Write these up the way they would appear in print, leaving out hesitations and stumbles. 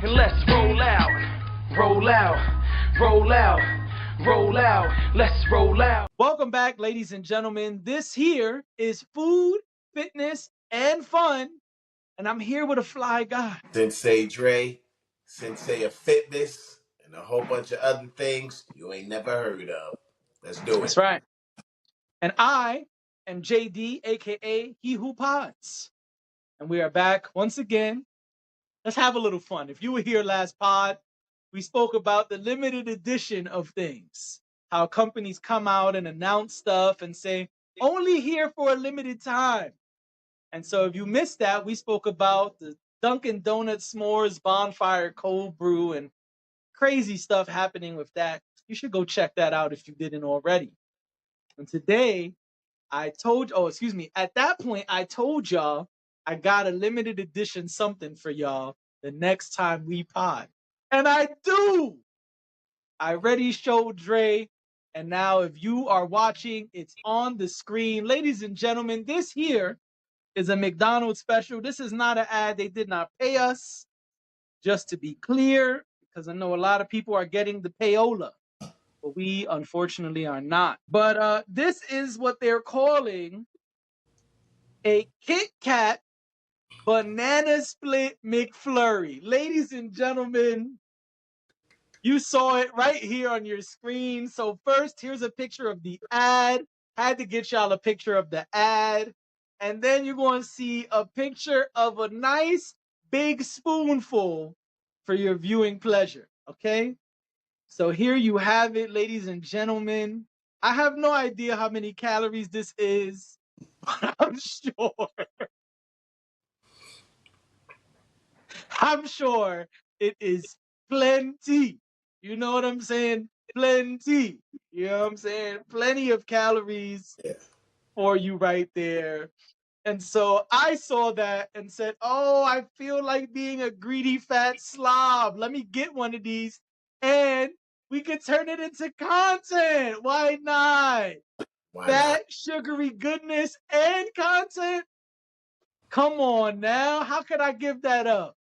and let's roll out, roll out, roll out, roll out, let's roll out. Welcome back, ladies and gentlemen. This here is food, fitness, and fun, and I'm here with a fly guy. Sensei Dre, Sensei of Fitness, and a whole bunch of other things you ain't never heard of. Let's do That's it. right. And I am JD, aka He Who Pods. And we are back once again. Let's have a little fun. If you were here last pod, we spoke about the limited edition of things. How companies come out and announce stuff and say, only here for a limited time. And so if you missed that, we spoke about the Dunkin' Donuts S'mores Bonfire Cold Brew and crazy stuff happening with that. You should go check that out if you didn't already. And today, at that point, I told y'all I got a limited edition something for y'all the next time we pod. And I do! I already showed Dre. And now if you are watching, it's on the screen. Ladies and gentlemen, this here is a McDonald's special. This is not an ad. They did not pay us, just to be clear, because I know a lot of people are getting the payola, but we unfortunately are not. But this is what they're calling a Kit Kat Banana Split McFlurry. Ladies and gentlemen, you saw it right here on your screen. So first, here's a picture of the ad. Had to get y'all a picture of the ad. And then you're going to see a picture of a nice big spoonful for your viewing pleasure. Okay? So here you have it, ladies and gentlemen. I have no idea how many calories this is, but I'm sure it is plenty. You know what I'm saying? Plenty. You know what I'm saying? Plenty of calories Yeah. for you right there. And so I saw that and said, oh, I feel like being a greedy fat slob. Let me get one of these and we could turn it into content. Why not? Why not? Fat, sugary goodness and content? Come on now. How could I give that up?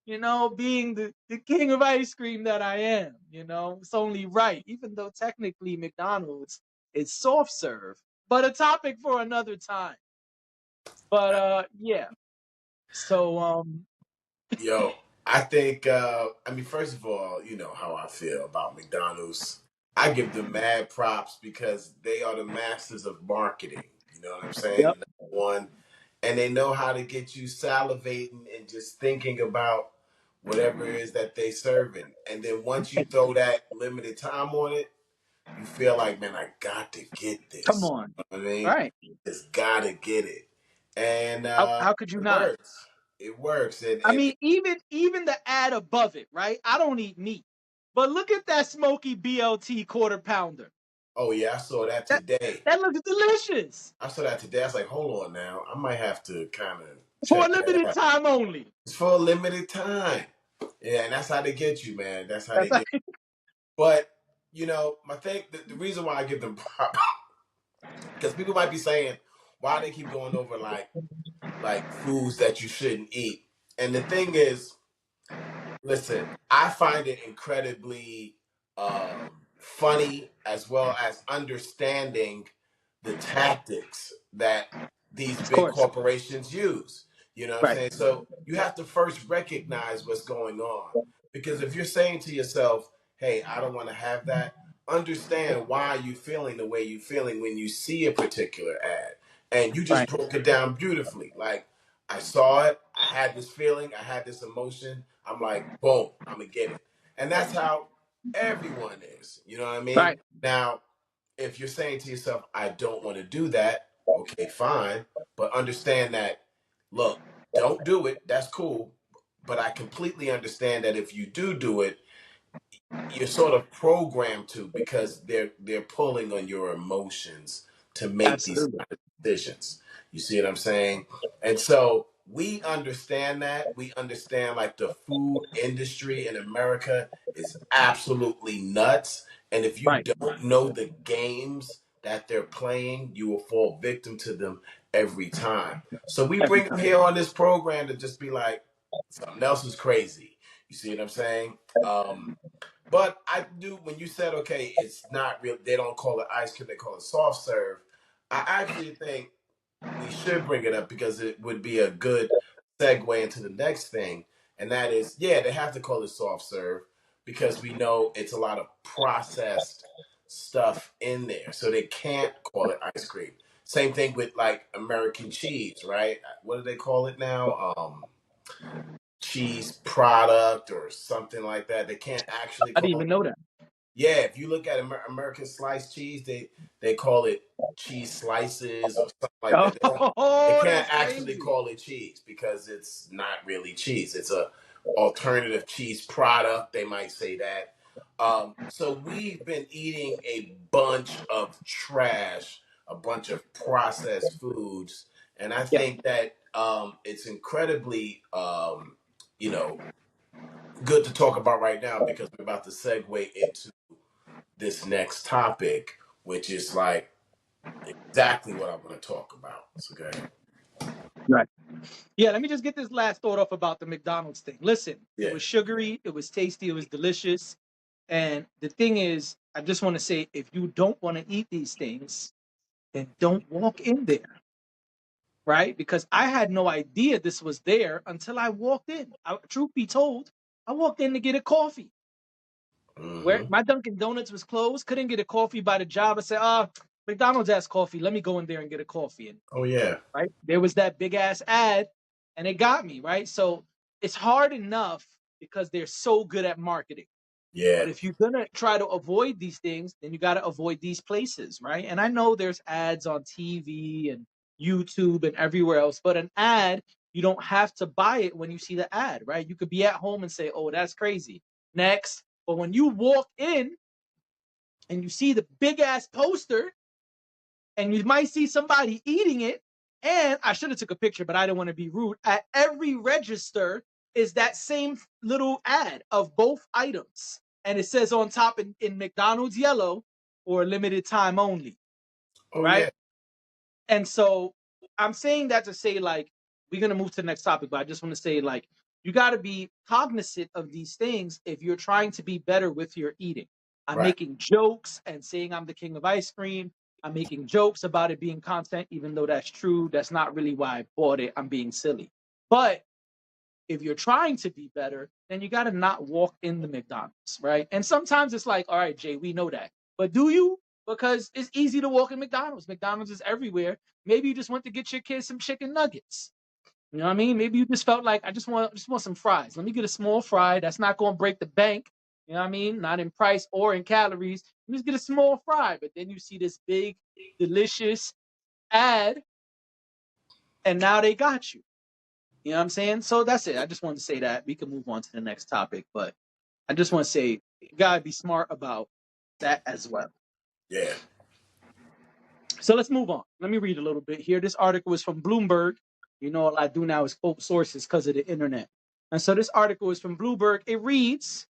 You know, being the king of ice cream that I am, it's only right, even though technically McDonald's is soft serve, but a topic for another time. But yeah. So Yo, I think, first of all, you know how I feel about McDonald's. I give them mad props because they are the masters of marketing. You know what I'm saying? yep, Number one. And they know how to get you salivating and just thinking about whatever it is that they serving. And then once you throw that limited time on it, you feel like, man, I got to get come this. on. You know what I mean? Right. Just gotta get it. And How could you it not? works. It works. I mean, even the ad above it, right? I don't eat meat. But look at that smoky BLT quarter pounder. oh yeah, I saw that That today. that looks delicious. I saw that today. I was like, hold on now. I might have to kind of For a check that limited out. time only. It's for a limited time. Yeah, and that's how they get you, man. That's how That's they get like, But my thing, the reason why I give them props, because people might be saying why they keep going over like foods that you shouldn't eat, and the thing is, listen, I find it incredibly funny as well as understanding the tactics that these of big course. corporations use. You know what I'm Right. saying? So you have to first recognize what's going on. Because if you're saying to yourself, hey, I don't want to have that, understand why you're feeling the way you're feeling when you see a particular ad. And you just Right. broke it down beautifully. Like, I saw it, I had this feeling, I had this emotion. I'm like, boom, I'm gonna get it. And that's how everyone is. You know what I mean? Right. Now, if you're saying to yourself, I don't want to do that, okay, fine. But understand that, look, don't do it. That's cool. But I completely understand that if you do it, you're sort of programmed to because they're pulling on your emotions to make these Absolutely. kind of decisions. You see what I'm saying? And so we understand that. We understand like the food industry in America is absolutely nuts. And if you Right. don't know the games that they're playing, you will fall victim to them every time. So we Every bring them time. here on this program to just be like, something else is crazy. You see what I'm saying? But I do, when you said, okay, it's not real, they don't call it ice cream, they call it soft serve. I actually think we should bring it up because it would be a good segue into the next thing. And that is, yeah, they have to call it soft serve because we know it's a lot of processed stuff in there. So they can't call it ice cream. Same thing with like American cheese, right? What do they call it now? Cheese product or something like that. They can't actually I didn't call even it. know that. Yeah, if you look at American sliced cheese, they call it cheese slices or something like that. They Oh, can't that's actually crazy. call it cheese because it's not really cheese. It's a alternative cheese product. They might say that. So we've been eating a bunch of trash, a bunch of processed foods, and I Yeah, think that it's incredibly, you know, good to talk about right now because we're about to segue into this next topic, which is like exactly what I want to talk about. So go ahead. right. Yeah, let me just get this last thought off about the McDonald's thing. Listen, it Yeah. was sugary, it was tasty, it was delicious. And the thing is, I just want to say if you don't want to eat these things, then don't walk in there, right? Because I had no idea this was there until I walked in. Truth be told, I walked in to get a coffee. Where Mm-hmm. my Dunkin' Donuts was closed, couldn't get a coffee by the job. I said, McDonald's has coffee. Let me go in there and get a coffee. And Oh yeah. right there was that big ass ad, and it got me, right? So it's hard enough because they're so good at marketing. Yeah. But if you're gonna try to avoid these things, then you got to avoid these places, right? And I know there's ads on TV and YouTube and everywhere else, but an ad, you don't have to buy it when you see the ad, right? You could be at home and say, "Oh, that's crazy." Next, but when you walk in and you see the big ass poster, and you might see somebody eating it, and I should have took a picture, but I didn't want to be rude. At every register is that same little ad of both items, and it says on top in McDonald's yellow for a limited time only, Oh yeah. right? And so I'm saying that to say, like, we're gonna move to the next topic, but I just want to say, like, you got to be cognizant of these things if you're trying to be better with your eating. I'm Right. making jokes and saying I'm the king of ice cream. I'm making jokes about it being content, even though that's true. That's not really why I bought it. I'm being silly. But if you're trying to be better, then you got to not walk in the McDonald's, right? And sometimes it's like, all right, Jay, we know that. But do you? Because it's easy to walk in McDonald's. McDonald's is everywhere. Maybe you just went to get your kids some chicken nuggets. You know what I mean? Maybe you just felt like I just want some fries. Let me get a small fry that's not going to break the bank. You know what I mean? Not in price or in calories. You just get a small fry, but then you see this big, delicious ad, and now they got you. You know what I'm saying? So that's it. I just wanted to say that. We can move on to the next topic, but I just want to say you gotta be smart about that as well. Yeah. So let's move on. Let me read a little bit here. This article is from Bloomberg. You know, all I do now is quote sources because of the internet. And so this article is from Bloomberg. It reads,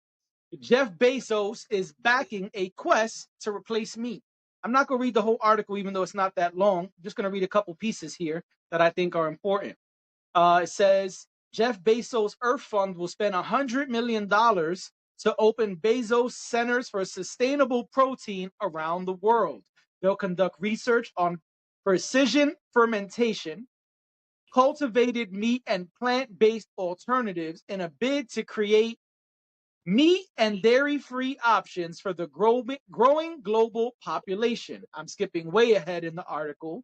Jeff Bezos is backing a quest to replace meat. I'm not going to read the whole article, even though it's not that long. I'm just going to read a couple pieces here that I think are important. It says Jeff Bezos' Earth Fund will spend $100 million to open Bezos Centers for Sustainable Protein around the world. They'll conduct research on precision fermentation, cultivated meat, and plant based alternatives in a bid to create meat and dairy free options for the growing global population. I'm skipping way ahead in the article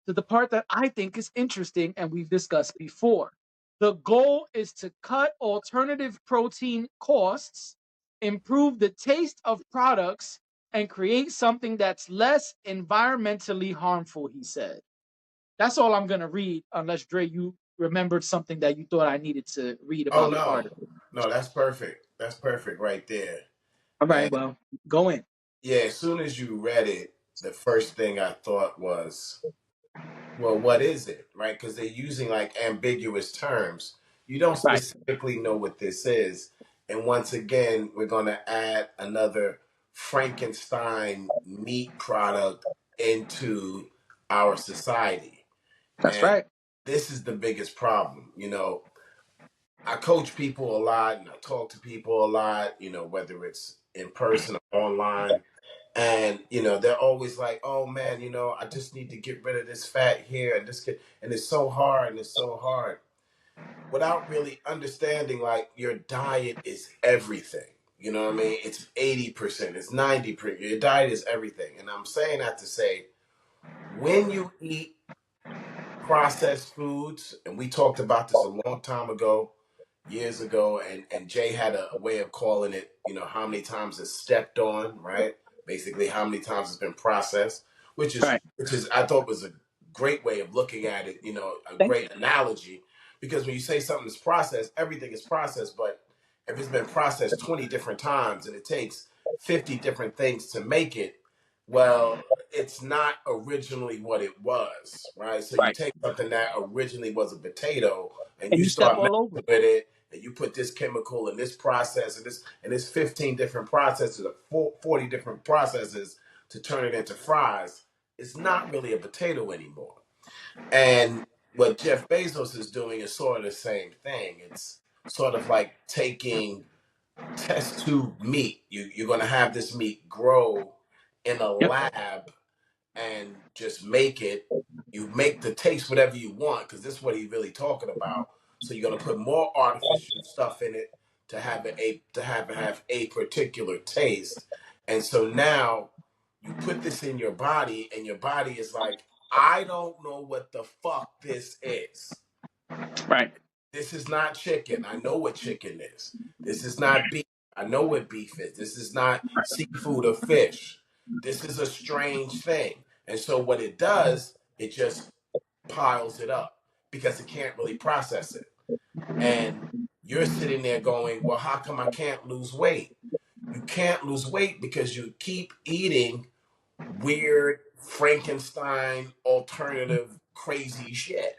to the part that I think is interesting and we've discussed before. The goal is to cut alternative protein costs, improve the taste of products, and create something that's less environmentally harmful, he said. That's all I'm going to read, unless, Dre, you remembered something that you thought I needed to read Oh about the no. article. No, that's perfect. That's perfect right there. All right, And well, go in. yeah, as soon as you read it, the first thing I thought was, well, what is it? Right? Because they're using like ambiguous terms. You don't Right. specifically know what this is. And once again, we're going to add another Frankenstein meat product into our society. That's And right. this is the biggest problem. I coach people a lot and I talk to people a lot, whether it's in person or online. And, they're always like, oh man, I just need to get rid of this fat here and and it's so hard and it's so hard without really understanding like your diet is everything. You know what I mean? It's 80%, it's 90%. Your diet is everything. And I'm saying that to say when you eat processed foods, and we talked about this a long time ago, years ago, and Jay had a way of calling it, how many times it's stepped on, right? Basically, how many times it's been processed, which is Right. which is I thought was a great way of looking at it, a Thank great analogy, because when you say something is processed, everything is processed, but if it's been processed 20 different times and it takes 50 different things to make it, well, it's not originally what it was, right? So you Right. take something that originally was a potato and And you you step start all messing over it. with it, and you put this chemical and this process and this 15 different processes or 40 different processes to turn it into fries. It's not really a potato anymore. And what Jeff Bezos is doing is sort of the same thing. It's sort of like taking test tube meat. You're going to have this meat grow in a Yep. lab and just make it. You make the taste whatever you want because this is what he's really talking about. So you're gonna put more artificial stuff in it to have a particular taste. And so now you put this in your body, and your body is like, I don't know what the fuck this is. Right. This is not chicken. I know what chicken is. This is not beef. I know what beef is. This is not seafood or fish. This is a strange thing. And so what it does, it just piles it up because it can't really process it. And you're sitting there going, well, how come I can't lose weight? You can't lose weight because you keep eating weird Frankenstein alternative crazy shit.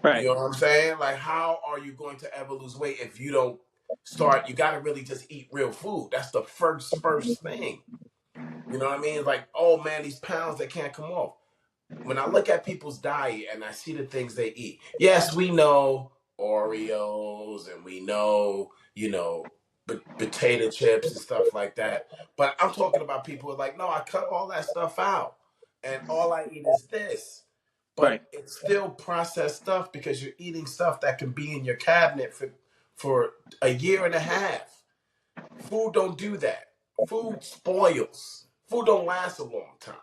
You Right. know what I'm saying? Like, how are you going to ever lose weight if you don't start? You got to really just eat real food. That's the first thing. You know what I mean? Like, oh man, these pounds they can't come off. When I look at people's diet and I see the things they eat, yes, we know Oreos and we know, potato chips and stuff like that. But I'm talking about people who are like, no, I cut all that stuff out and all I eat is this. Right. But it's still processed stuff because you're eating stuff that can be in your cabinet for a year and a half. Food don't do that. Food spoils. Food don't last a long time.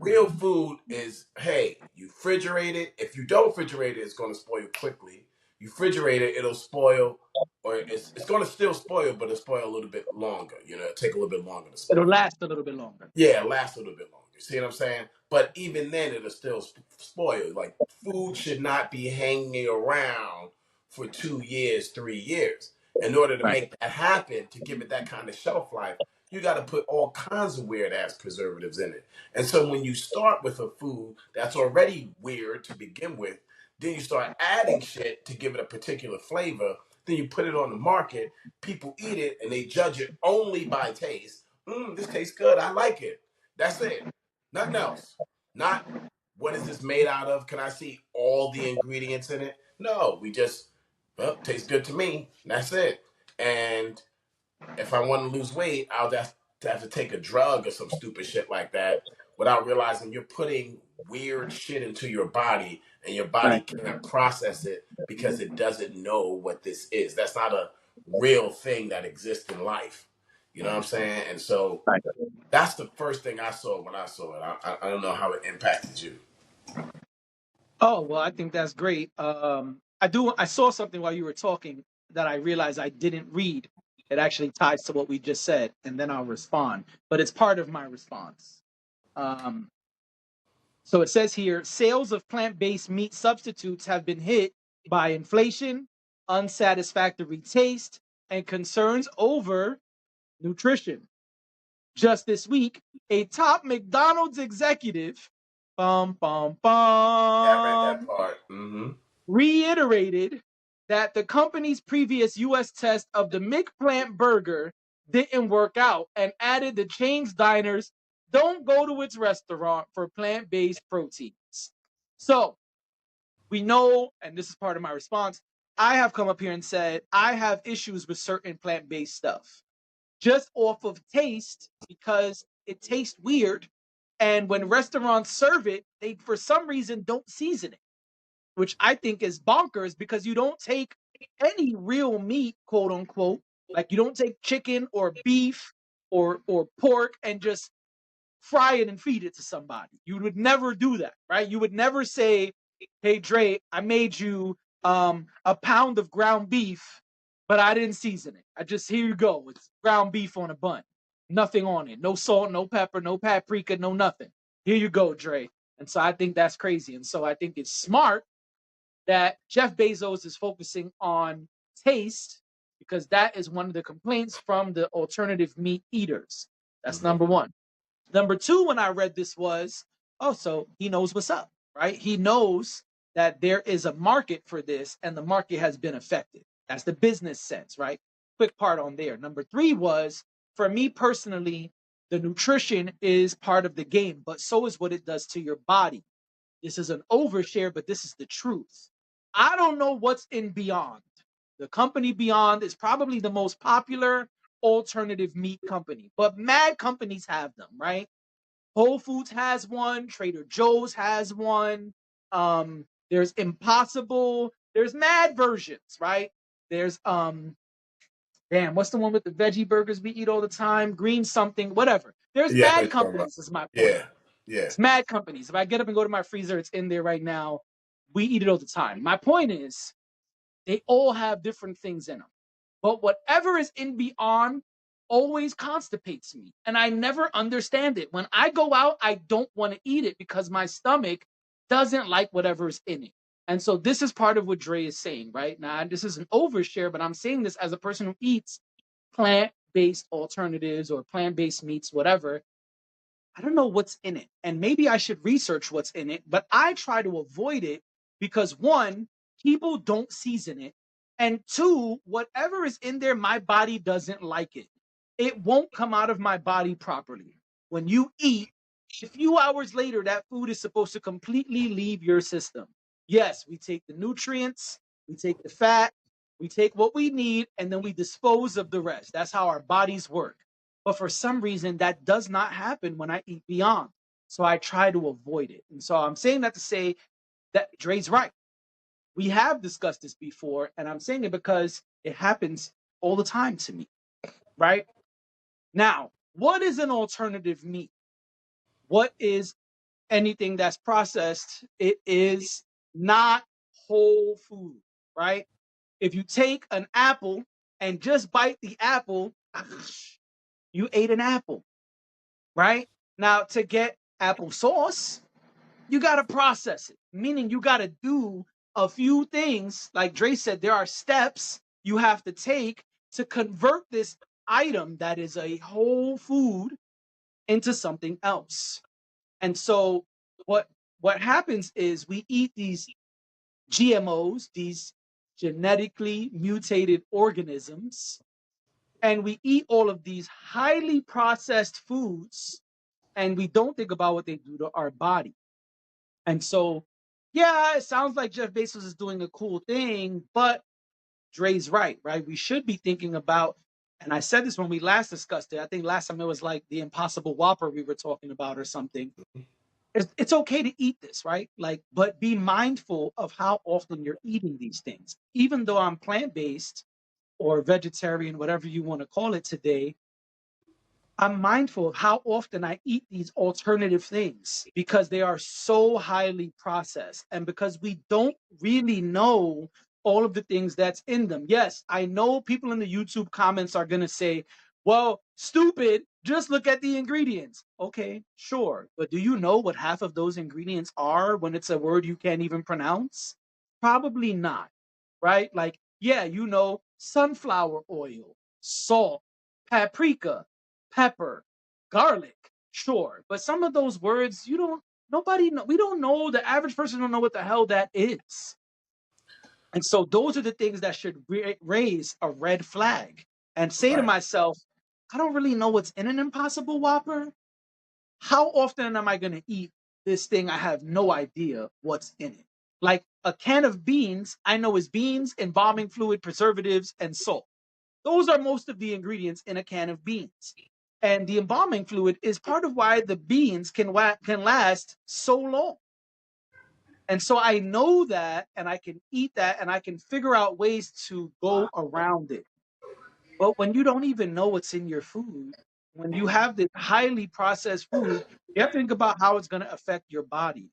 Real food is, hey, you refrigerate it. If you don't refrigerate it, it's going to spoil quickly. You refrigerate it, it'll spoil, or it's going to still spoil, but it'll spoil a little bit longer. It'll take a little bit longer to It'll spoil. last a little bit longer. Yeah, it lasts a little bit longer. See what I'm saying? But even then, it'll still spoil. Like, food should not be hanging around for 2 years, 3 years. In order to Right. make that happen, to give it that kind of shelf life, you got to put all kinds of weird ass preservatives in it. And so when you start with a food that's already weird to begin with, then you start adding shit to give it a particular flavor. Then you put it on the market. People eat it and they judge it only by taste. This tastes good. I like it. That's it. Nothing else. Not what is this made out of? Can I see all the ingredients in it? No, we just, well, tastes good to me. That's it. And if I want to lose weight, I'll just have to take a drug or some stupid shit like that without realizing you're putting weird shit into your body and your body Right. can't process it because it doesn't know what this is. That's not a real thing that exists in life. You know what I'm saying? And so Right. that's the first thing I saw when I saw it. I don't know how it impacted you. Oh, well, I think that's great. I saw something while you were talking that I realized I didn't read. It actually ties to what we just said, and then I'll respond. But it's part of my response. Um, so it says here, sales of plant-based meat substitutes have been hit by inflation, unsatisfactory taste, and concerns over nutrition. Just this week, a top McDonald's executive, bum bum Yeah, I read that bum, part. Mm-hmm. reiterated that the company's previous US test of the McPlant burger didn't work out and added the chain's diners don't go to its restaurant for plant-based proteins. So we know, and this is part of my response, I have come up here and said I have issues with certain plant-based stuff just off of taste because it tastes weird. And when restaurants serve it, they for some reason don't season it, which I think is bonkers because you don't take any real meat, quote unquote, like you don't take chicken or beef or pork and just fry it and feed it to somebody. You would never do that, right? You would never say, "Hey Dre, I made you a pound of ground beef, but I didn't season it. I just here you go. It's ground beef on a bun. Nothing on it. No salt, no pepper, no paprika, no nothing. Here you go, Dre." And so I think that's crazy. And so I think it's smart that Jeff Bezos is focusing on taste because that is one of the complaints from the alternative meat eaters. That's Mm-hmm. number one. Number two, when I read this was, oh, so he knows what's up, right? He knows that there is a market for this and the market has been affected. That's the business sense, right? Quick part on there. Number three was, for me personally, the nutrition is part of the game, but so is what it does to your body. This is an overshare, but this is the truth. I don't know what's in Beyond. The company Beyond is probably the most popular alternative meat company, but mad companies have them, right? Whole Foods has one, Trader Joe's has one. There's Impossible. There's mad versions, right? There's damn, what's the one with the veggie burgers we eat all the time? Green something, whatever. There's Yeah, I know what mad you're talking about. companies, is my point. Yeah, yeah. It's mad companies. If I get up and go to my freezer, it's in there right now. We eat it all the time. My point is, they all have different things in them. But whatever is in Beyond always constipates me. And I never understand it. When I go out, I don't want to eat it because my stomach doesn't like whatever is in it. And so this is part of what Dre is saying, right? Now, this is an overshare, but I'm saying this as a person who eats plant-based alternatives or plant-based meats, whatever. I don't know what's in it. And maybe I should research what's in it, but I try to avoid it because one, people don't season it. And two, whatever is in there, my body doesn't like it. It won't come out of my body properly. When you eat, a few hours later, that food is supposed to completely leave your system. Yes, we take the nutrients, we take the fat, we take what we need, and then we dispose of the rest. That's how our bodies work. But for some reason, that does not happen when I eat Beyond. So I try to avoid it. And so I'm saying that to say that Dre's right. We have discussed this before, and I'm saying it because it happens all the time to me, right? Now, what is an alternative meat? What is anything that's processed? It is not whole food, right? If you take an apple and just bite the apple, you ate an apple, right? Now, to get applesauce, you got to process it, meaning you got to do a few things. Like Dre said, there are steps you have to take to convert this item that is a whole food into something else. And so what what happens is we eat these GMOs, these genetically mutated organisms, and we eat all of these highly processed foods and we don't think about what they do to our body. And so, yeah, it sounds like Jeff Bezos is doing a cool thing, but Dre's right, right? We should be thinking about, and I said this when we last discussed it. I think last time it was like the Impossible Whopper we were talking about or something. It's okay to eat this, right? Like, but be mindful of how often you're eating these things. Even though I'm plant based or vegetarian, whatever you want to call it today, I'm mindful of how often I eat these alternative things because they are so highly processed and because we don't really know all of the things that's in them. Yes, I know people in the YouTube comments are going to say, well, stupid, just look at the ingredients. Okay, sure. But do you know what half of those ingredients are when it's a word you can't even pronounce? Probably not, right? Like, yeah, you know, sunflower oil, salt, paprika, pepper, garlic, sure. But some of those words, you don't, nobody know, we don't know, the average person don't know what the hell that is. And so those are the things that should raise a red flag and say to Right. myself, I don't really know what's in an Impossible Whopper. How often am I going to eat this thing? I have no idea what's in it. Like a can of beans, I know is beans, embalming fluid, preservatives, and salt. Those are most of the ingredients in a can of beans. And the embalming fluid is part of why the beans can last so long. And so I know that, and I can eat that, and I can figure out ways to go around it. But when you don't even know what's in your food, when you have this highly processed food, you have to think about how it's going to affect your body.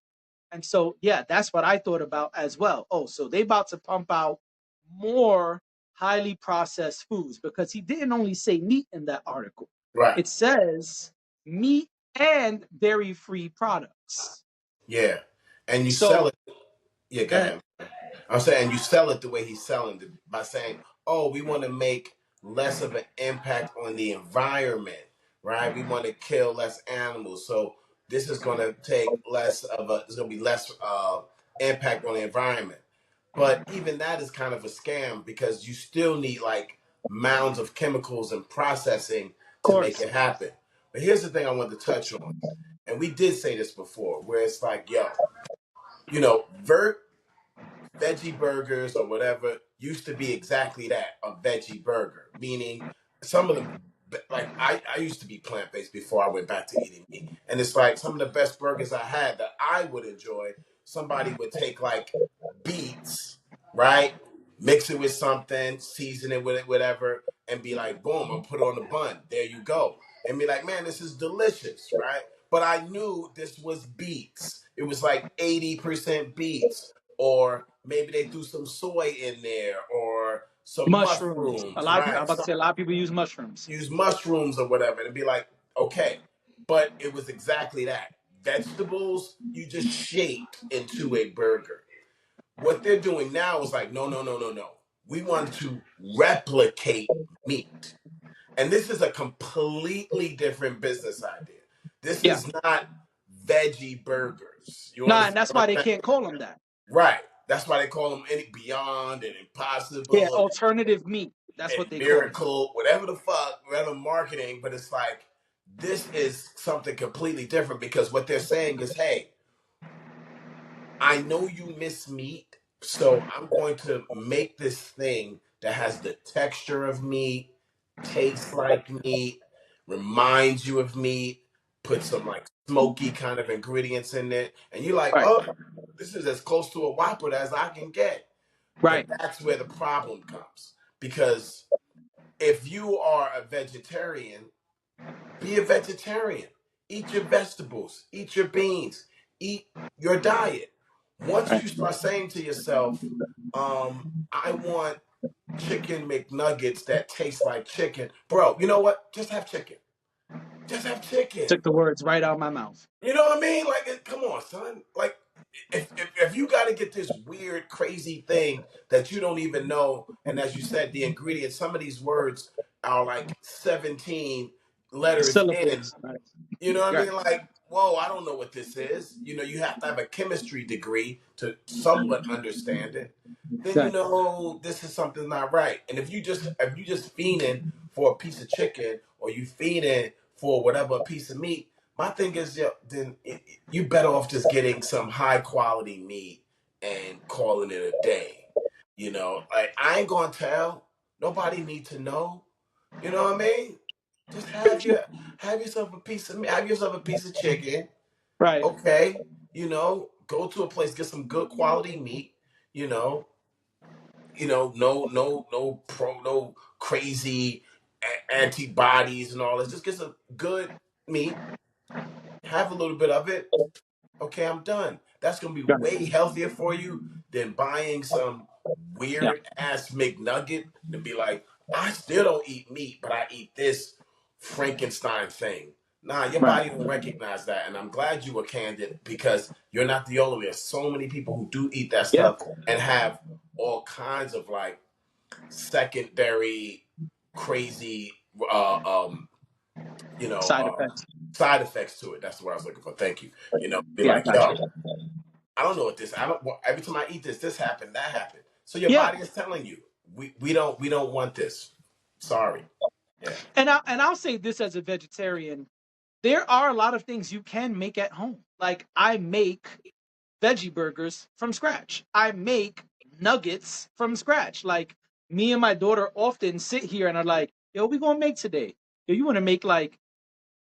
And so, yeah, that's what I thought about as well. Oh, so they about to pump out more highly processed foods, because he didn't only say meat in that article. Right. It says meat and dairy-free products. Yeah. And you sell So, it. Yeah, go go ahead. ahead. I'm saying you sell it the way he's selling it by saying, "Oh, we want to make less of an impact on the environment, right? We want to kill less animals, so this is going to take less of a. There's going to be less impact on the environment." But even that is kind of a scam because you still need like mounds of chemicals and processing Of to make course. it happen. But here's the thing I wanted to touch on, and we did say this before, where it's like, yo, vert veggie burgers or whatever used to be exactly that, a veggie burger, meaning some of the like I used to be plant-based before I went back to eating meat, and it's like some of the best burgers I had that I would enjoy, somebody would take like beets, right, mix it with something, season it with it, whatever, and be like, boom, I'll put it on the bun, there you go, and be like, man, this is delicious, right? But I knew this was beets. It was like 80% beets, or maybe they threw some soy in there or some Mushrooms. A mushrooms, lot of people, I'm right? about to Some say, a lot of people use mushrooms. use mushrooms or whatever, and be like, okay, but it was exactly that. Vegetables you just shaped into a burger. What they're doing now is like, no, no, no, no, no. We want to replicate meat. And this is a completely different business idea. This Yeah. is not veggie burgers. You Nah, and understand that's what why they I'm saying? can't call them that. Right. That's why they call them any beyond and Yeah, impossible alternative meat. That's what and they call it. miracle, whatever the fuck, whatever marketing. But it's like this is something completely different because what they're saying is, hey, I know you miss meat, so I'm going to make this thing that has the texture of meat, tastes like meat, reminds you of meat, put some like smoky kind of ingredients in it, and you're like, Right. oh, this is as close to a Whopper as I can get. But Right. that's where the problem comes. Because if you are a vegetarian, be a vegetarian. Eat your vegetables, eat your beans, eat your diet. Once Right. you start saying to yourself, I want chicken McNuggets that taste like chicken, bro, you know what? Just have chicken. Just have chicken. Took the words right out of my mouth. You know what I mean? Like, come on, son. Like, if you got to get this weird, crazy thing that you don't even know, and as you said, the ingredients, some of these words are like 17 letters in. Syllables. Right. You know what I Right. mean? Like, whoa, I don't know what this is. You have to have a chemistry degree to somewhat understand it. Then you Right. know this is something not right. And if you just fiending for a piece of chicken or you fiending for whatever piece of meat, my thing is, yeah, then you better off just getting some high quality meat and calling it a day. Like I ain't gonna tell. Nobody need to know. You know what I mean? Just have yourself a piece of meat, have yourself a piece of chicken. Right. Okay, go to a place, get some good quality meat. You know, no crazy antibodies and all this. Just get some good meat. Have a little bit of it. Okay, I'm done. That's gonna be Right. way healthier for you than buying some Yeah. weird ass McNugget to be like, I still don't eat meat, but I eat this Frankenstein thing. Nah, your Right. body don't recognize that, and I'm glad you were candid because you're not the only one. There's so many people who do eat that Yeah. stuff and have all kinds of like secondary crazy you know, Side uh, effects. side effects to it. That's the word I was looking for. Thank you. Be Yeah. like, Gotcha. yo, I don't know what this. I don't. Every time I eat this happened, that happened. So your Yeah. body is telling you, we don't want this. Sorry. Yeah. And I'll say this as a vegetarian, there are a lot of things you can make at home. Like I make veggie burgers from scratch. I make nuggets from scratch. Like me and my daughter often sit here and are like, yo, we gonna make today? Yo, you wanna make like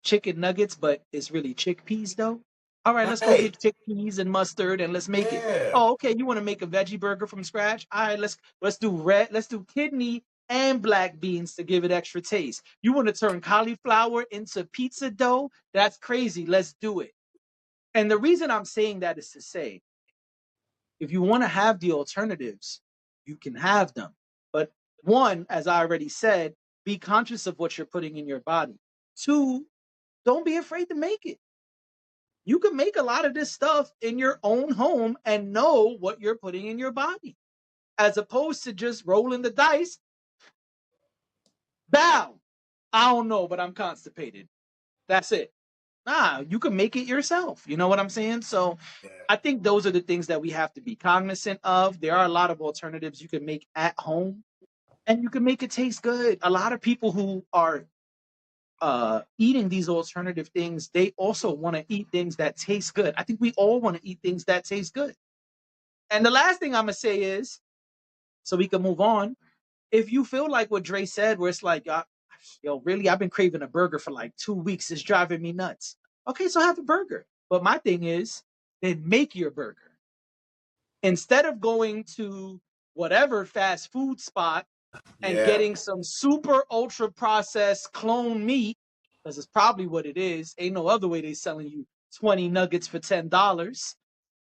chicken nuggets, but it's really chickpeas though? All right, let's go Right. get chickpeas and mustard and let's make it. Yeah. Oh, okay, you want to make a veggie burger from scratch? All right, let's do kidney and black beans to give it extra taste. You want to turn cauliflower into pizza dough? That's crazy. Let's do it. And the reason I'm saying that is to say, if you want to have the alternatives, you can have them. But one, as I already said, be conscious of what you're putting in your body. Two, don't be afraid to make it. You can make a lot of this stuff in your own home and know what you're putting in your body, as opposed to just rolling the dice. Bow. I don't know, but I'm constipated. That's it. Nah, you can make it yourself. You know what I'm saying? So Yeah. I think those are the things that we have to be cognizant of. There are a lot of alternatives you can make at home and you can make it taste good. A lot of people who are eating these alternative things, they also want to eat things that taste good. I think we all want to eat things that taste good. And the last thing I'm gonna say is, so we can move on. If you feel like what Dre said, where it's like, yo, really, I've been craving a burger for like 2 weeks. It's driving me nuts. Okay, so have a burger. But my thing is, then make your burger instead of going to whatever fast food spot and Yeah. getting some super ultra processed clone meat, because it's probably what it is. Ain't no other way they selling you 20 nuggets for $10.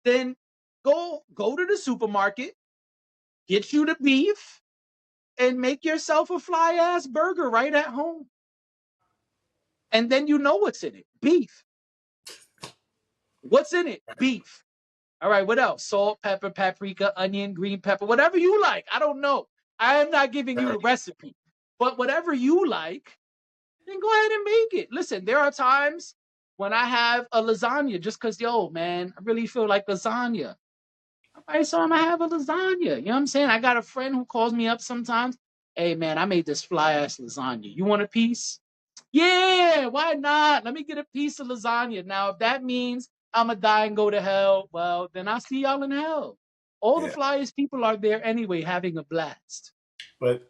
Then go to the supermarket, get you the beef, and make yourself a fly ass burger right at home. And then you know what's in it. Beef. What's in it? Beef. All right, what else? Salt, pepper, paprika, onion, green pepper, whatever you like. I don't know. I am not giving you the recipe. But whatever you like, then go ahead and make it. Listen, there are times when I have a lasagna just because, yo, man, I really feel like lasagna. All right, so I'm gonna have a lasagna. You know what I'm saying? I got a friend who calls me up sometimes. Hey, man, I made this fly ass lasagna. You want a piece? Yeah, why not? Let me get a piece of lasagna. Now, if that means I'm gonna die and go to hell, well, then I'll see y'all in hell. All the Yeah. flyest people are there anyway, having a blast. But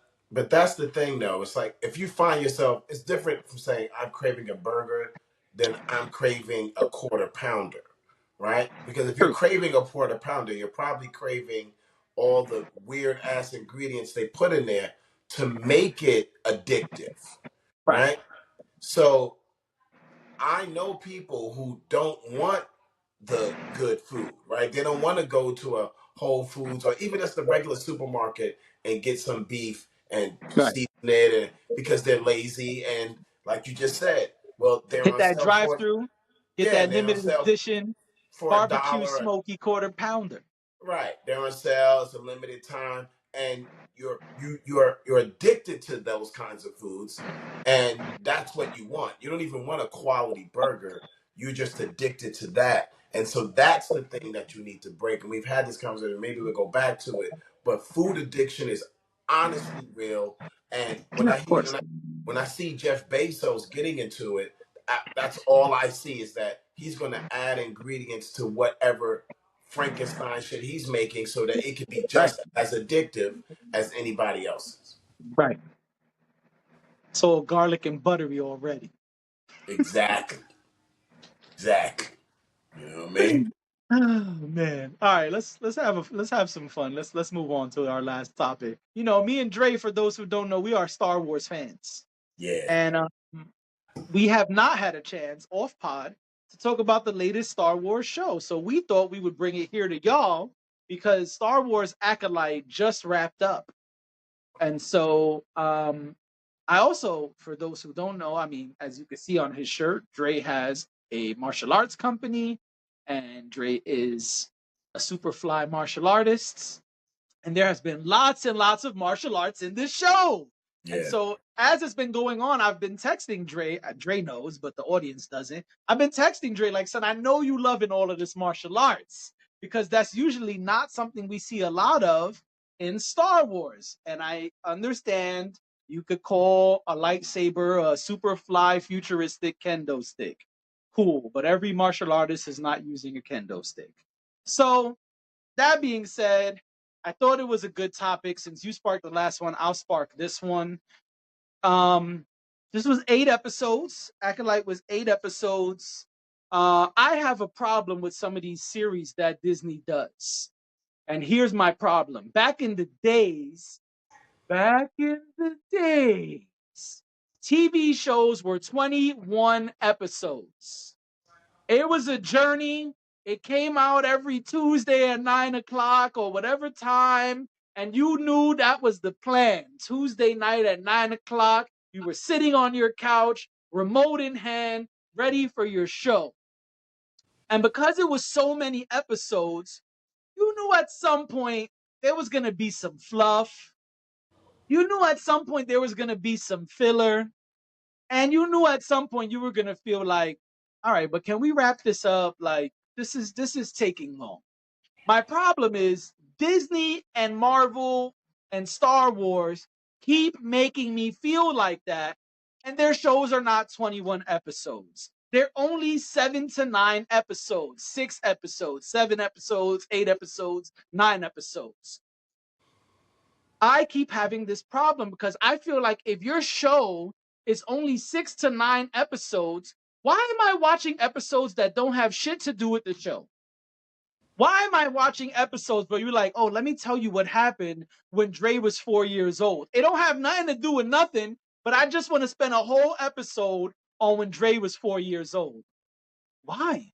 that's the thing though. It's like if you find yourself, it's different from saying I'm craving a burger than I'm craving a quarter pounder, right? Because if you're True. craving a quarter pounder, you're probably craving all the weird ass ingredients they put in there to make it addictive, Right. right? So I know people who don't want the good food, right? They don't want to go to a Whole Foods or even just the regular supermarket and get some beef and Right. season it and, because they're lazy and like you just said, well, they're Hit on that sale drive for through, get yeah, that they're on limited sale edition for a barbecue dollar. smoky quarter pounder. Right. They're on sale. It's a limited time, and you're addicted to those kinds of foods, and that's what you want. You don't even want a quality burger. You're just addicted to that, and so that's the thing that you need to break. And we've had this conversation. Maybe we'll go back to it, but food addiction is honestly real. And when Yeah, I of hear course. when I see Jeff Bezos getting into it, that's all I see is that he's going to add ingredients to whatever Frankenstein shit he's making so that it can be Right. just as addictive as anybody else's. Right. So garlic and buttery already. Exactly. Exactly. You know what I mean? Oh man. All right, let's have some fun. Let's move on to our last topic. You know, me and Dre, for those who don't know, we are Star Wars fans. Yeah. And we have not had a chance off pod to talk about the latest Star Wars show. So we thought we would bring it here to y'all because Star Wars Acolyte just wrapped up. And so I also, for those who don't know, I mean, as you can see on his shirt, Dre has a martial arts company, and Dre is a super fly martial artist. And there has been lots and lots of martial arts in this show. And Yeah. so as it's been going on, I've been texting Dre. Dre knows, but the audience doesn't. I've been texting Dre like, son, I know you loving all of this martial arts because that's usually not something we see a lot of in Star Wars. And I understand you could call a lightsaber a super fly futuristic kendo stick. Cool, but every martial artist is not using a kendo stick. So that being said, I thought it was a good topic. Since you sparked the last one, I'll spark this one. Um, this was 8 episodes. Acolyte was 8 episodes. I have a problem with some of these series that Disney does. And here's my problem. Back in the days, TV shows were 21 episodes. It was a journey. It came out every Tuesday at 9 o'clock or whatever time. And you knew that was the plan. Tuesday night at 9 o'clock, you were sitting on your couch, remote in hand, ready for your show. And because it was so many episodes, you knew at some point there was going to be some fluff. You knew at some point there was going to be some filler. And you knew at some point you were going to feel like, all right, but can we wrap this up? Like, this is taking long. My problem is Disney and Marvel and Star Wars keep making me feel like that, and their shows are not 21 episodes. They're only 7 to 9 episodes, 6 episodes, 7 episodes, 8 episodes, 9 episodes. I keep having this problem because I feel like if your show is only 6 to 9 episodes, why am I watching episodes that don't have shit to do with the show? Why am I watching episodes where you're like, oh, let me tell you what happened when Dre was 4 years old? It don't have nothing to do with nothing, but I just want to spend a whole episode on when Dre was 4 years old. Why?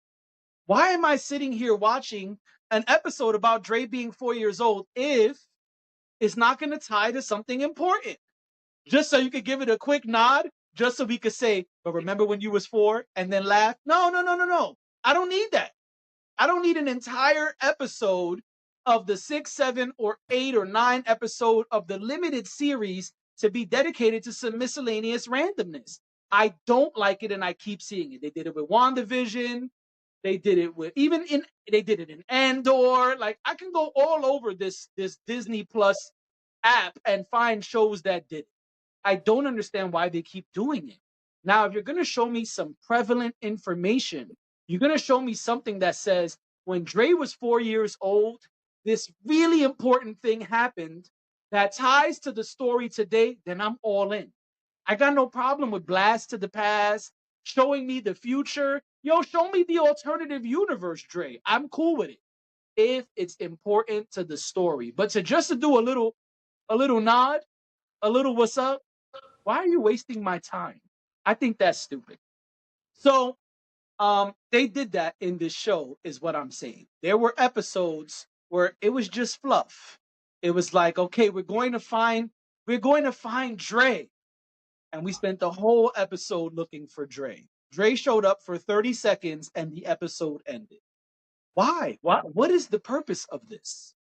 Why am I sitting here watching an episode about Dre being 4 years old if it's not going to tie to something important? Just so you could give it a quick nod, just so we could say, but remember when you was 4, and then laugh? No, no, no, no, no. I don't need that. I don't need an entire episode of the 6, 7, or 8 or 9 episode of the limited series to be dedicated to some miscellaneous randomness. I don't like it, and I keep seeing it. They did it with WandaVision. They did it with they did it in Andor. Like, I can go all over this Disney Plus app and find shows that did it. I don't understand why they keep doing it. Now, if you're going to show me some prevalent information, you're going to show me something that says when Dre was 4 years old, this really important thing happened that ties to the story today, then I'm all in. I got no problem with Blast to the Past, showing me the future. Yo, show me the alternative universe, Dre. I'm cool with it if it's important to the story. But to do a little nod, a little what's up, why are you wasting my time? I think that's stupid. So they did that in this show, is what I'm saying. There were episodes where it was just fluff. It was like, okay, we're going to find Dre. And we spent the whole episode looking for Dre. Dre showed up for 30 seconds and the episode ended. Why? What is the purpose of this?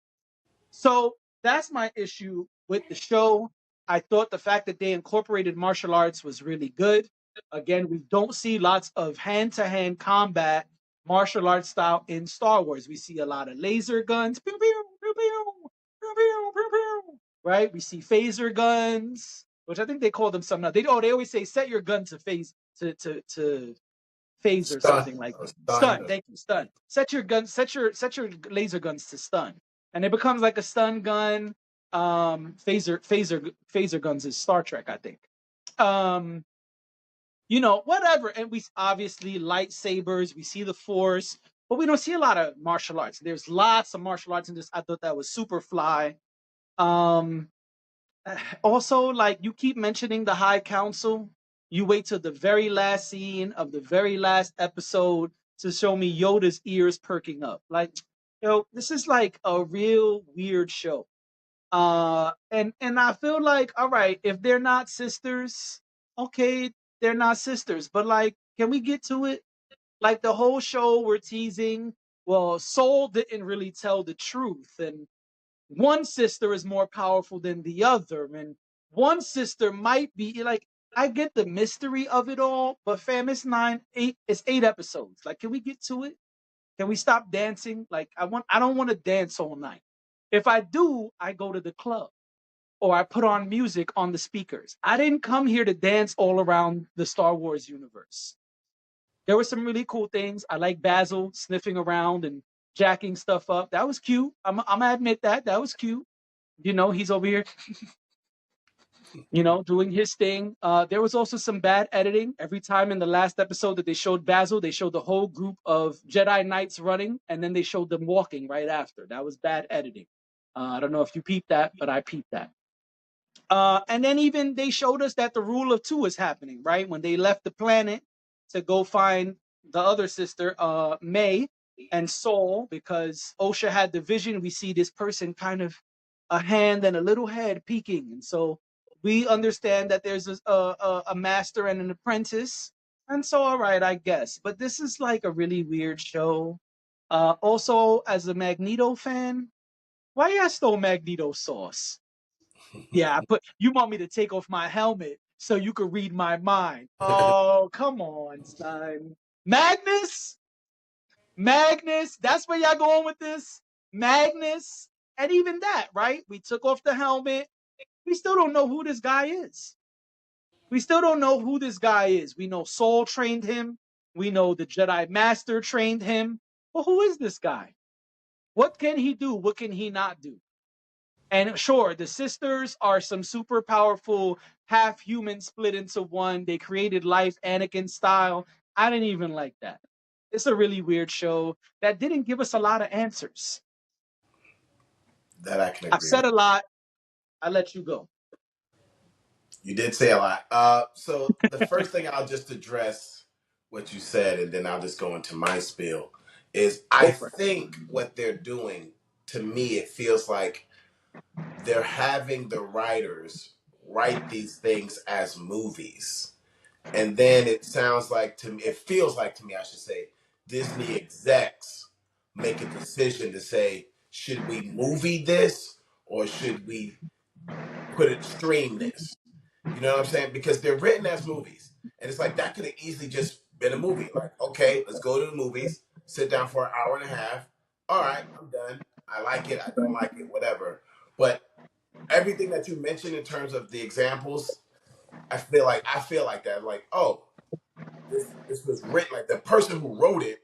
So that's my issue with the show. I thought the fact that they incorporated martial arts was really good. Again, we don't see lots of hand-to-hand combat martial arts style in Star Wars. We see a lot of laser guns, pew, pew, pew, pew, pew, pew, pew, pew, right? We see phaser guns, which I think they call them something else. They always say set your gun to phase to phase or Stun. something like that. Stun. Stun. Thank you. Stun. Set your laser guns to stun, and it becomes like a stun gun. Phaser guns is Star Trek, I think. Whatever. And we obviously lightsabers. We see the Force, but we don't see a lot of martial arts. There's lots of martial arts in this. I thought that was super fly. Also, like, you keep mentioning the High Council. You wait till the very last scene of the very last episode to show me Yoda's ears perking up. Like, this is like a real weird show. And I feel like, all right, if they're not sisters, okay, they're not sisters. But like, can we get to it? Like, the whole show we're teasing, well, Soul didn't really tell the truth, and one sister is more powerful than the other, and one sister might be like, I get the mystery of it all, but fam, it's 8 episodes. Like, can we get to it? Can we stop dancing? Like, I don't want to dance all night. If I do, I go to the club or I put on music on the speakers. I didn't come here to dance all around the Star Wars universe. There were some really cool things. I like Basil sniffing around and jacking stuff up. That was cute. I'm gonna admit that. That was cute. You know, he's over here, you know, doing his thing. There was also some bad editing. Every time in the last episode that they showed Basil, they showed the whole group of Jedi Knights running, and then they showed them walking right after. That was bad editing. I don't know if you peeped that, but I peeped that. And then even they showed us that the rule of two is happening, right? When they left the planet to go find the other sister, May and Saul, because Osha had the vision, we see this person kind of a hand and a little head peeking. And so we understand that there's a master and an apprentice. And so, all right, I guess. But this is like a really weird show. Also, as a Magneto fan, why y'all stole Magneto sauce? Yeah, I put you want me to take off my helmet so you could read my mind. Oh, come on, son. Magnus? Magnus? That's where y'all going with this? Magnus? And even that, right? We took off the helmet. We still don't know who this guy is. We still don't know who this guy is. We know Saul trained him. We know the Jedi Master trained him. Well, who is this guy? What can he do? What can he not do? And sure, the sisters are some super powerful half human split into one. They created life Anakin style. I didn't even like that. It's a really weird show that didn't give us a lot of answers. That I can I've agree with. said a lot. I let you go. You did say a lot. So the first thing I'll just address what you said, and then I'll just go into my spiel. Is I Go for it. think what they're doing, to me, it feels like they're having the writers write these things as movies, and then it sounds like to me, it feels like to me, I should say, Disney execs make a decision to say, should we movie this or should we put it stream this? You know what I'm saying? Because they're written as movies. And it's like that could have easily just been a movie. Like, okay, let's go to the movies, sit down for an hour and a half. All right, I'm done. I like it, I don't like it, whatever. But everything that you mentioned in terms of the examples, I feel like that. Like, oh, this was written like the person who wrote it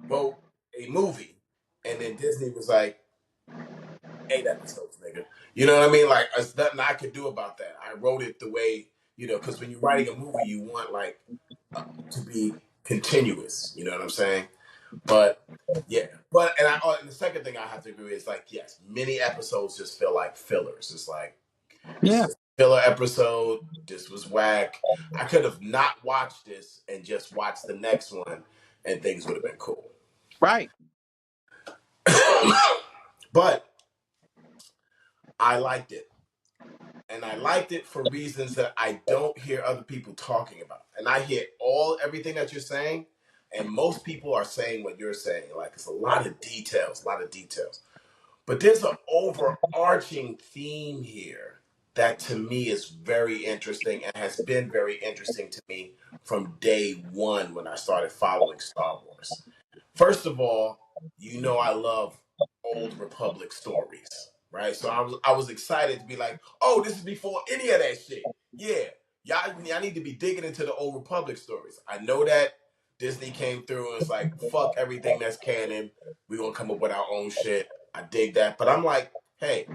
wrote a movie. And then Disney was like, 8 episodes, nigga. You know what I mean? Like, there's nothing I could do about that. I wrote it the way, because when you're writing a movie, you want like to be continuous. You know what I'm saying? But yeah, and the second thing I have to agree is like, yes, many episodes just feel like fillers. It's like this Yeah. is a filler episode. This was whack. I could have not watched this and just watched the next one, and things would have been cool. Right. But I liked it. And I liked it for reasons that I don't hear other people talking about. And I hear everything that you're saying, and most people are saying what you're saying. Like, it's a lot of details, a lot of details. But there's an overarching theme here that to me is very interesting and has been very interesting to me from day one when I started following Star Wars. First of all, I love old Republic stories, right? So I was excited to be like, oh, this is before any of that shit. Yeah, y'all need to be digging into the old Republic stories. I know that Disney came through and was like, fuck everything that's canon. We're gonna come up with our own shit. I dig that, but I'm like, hey,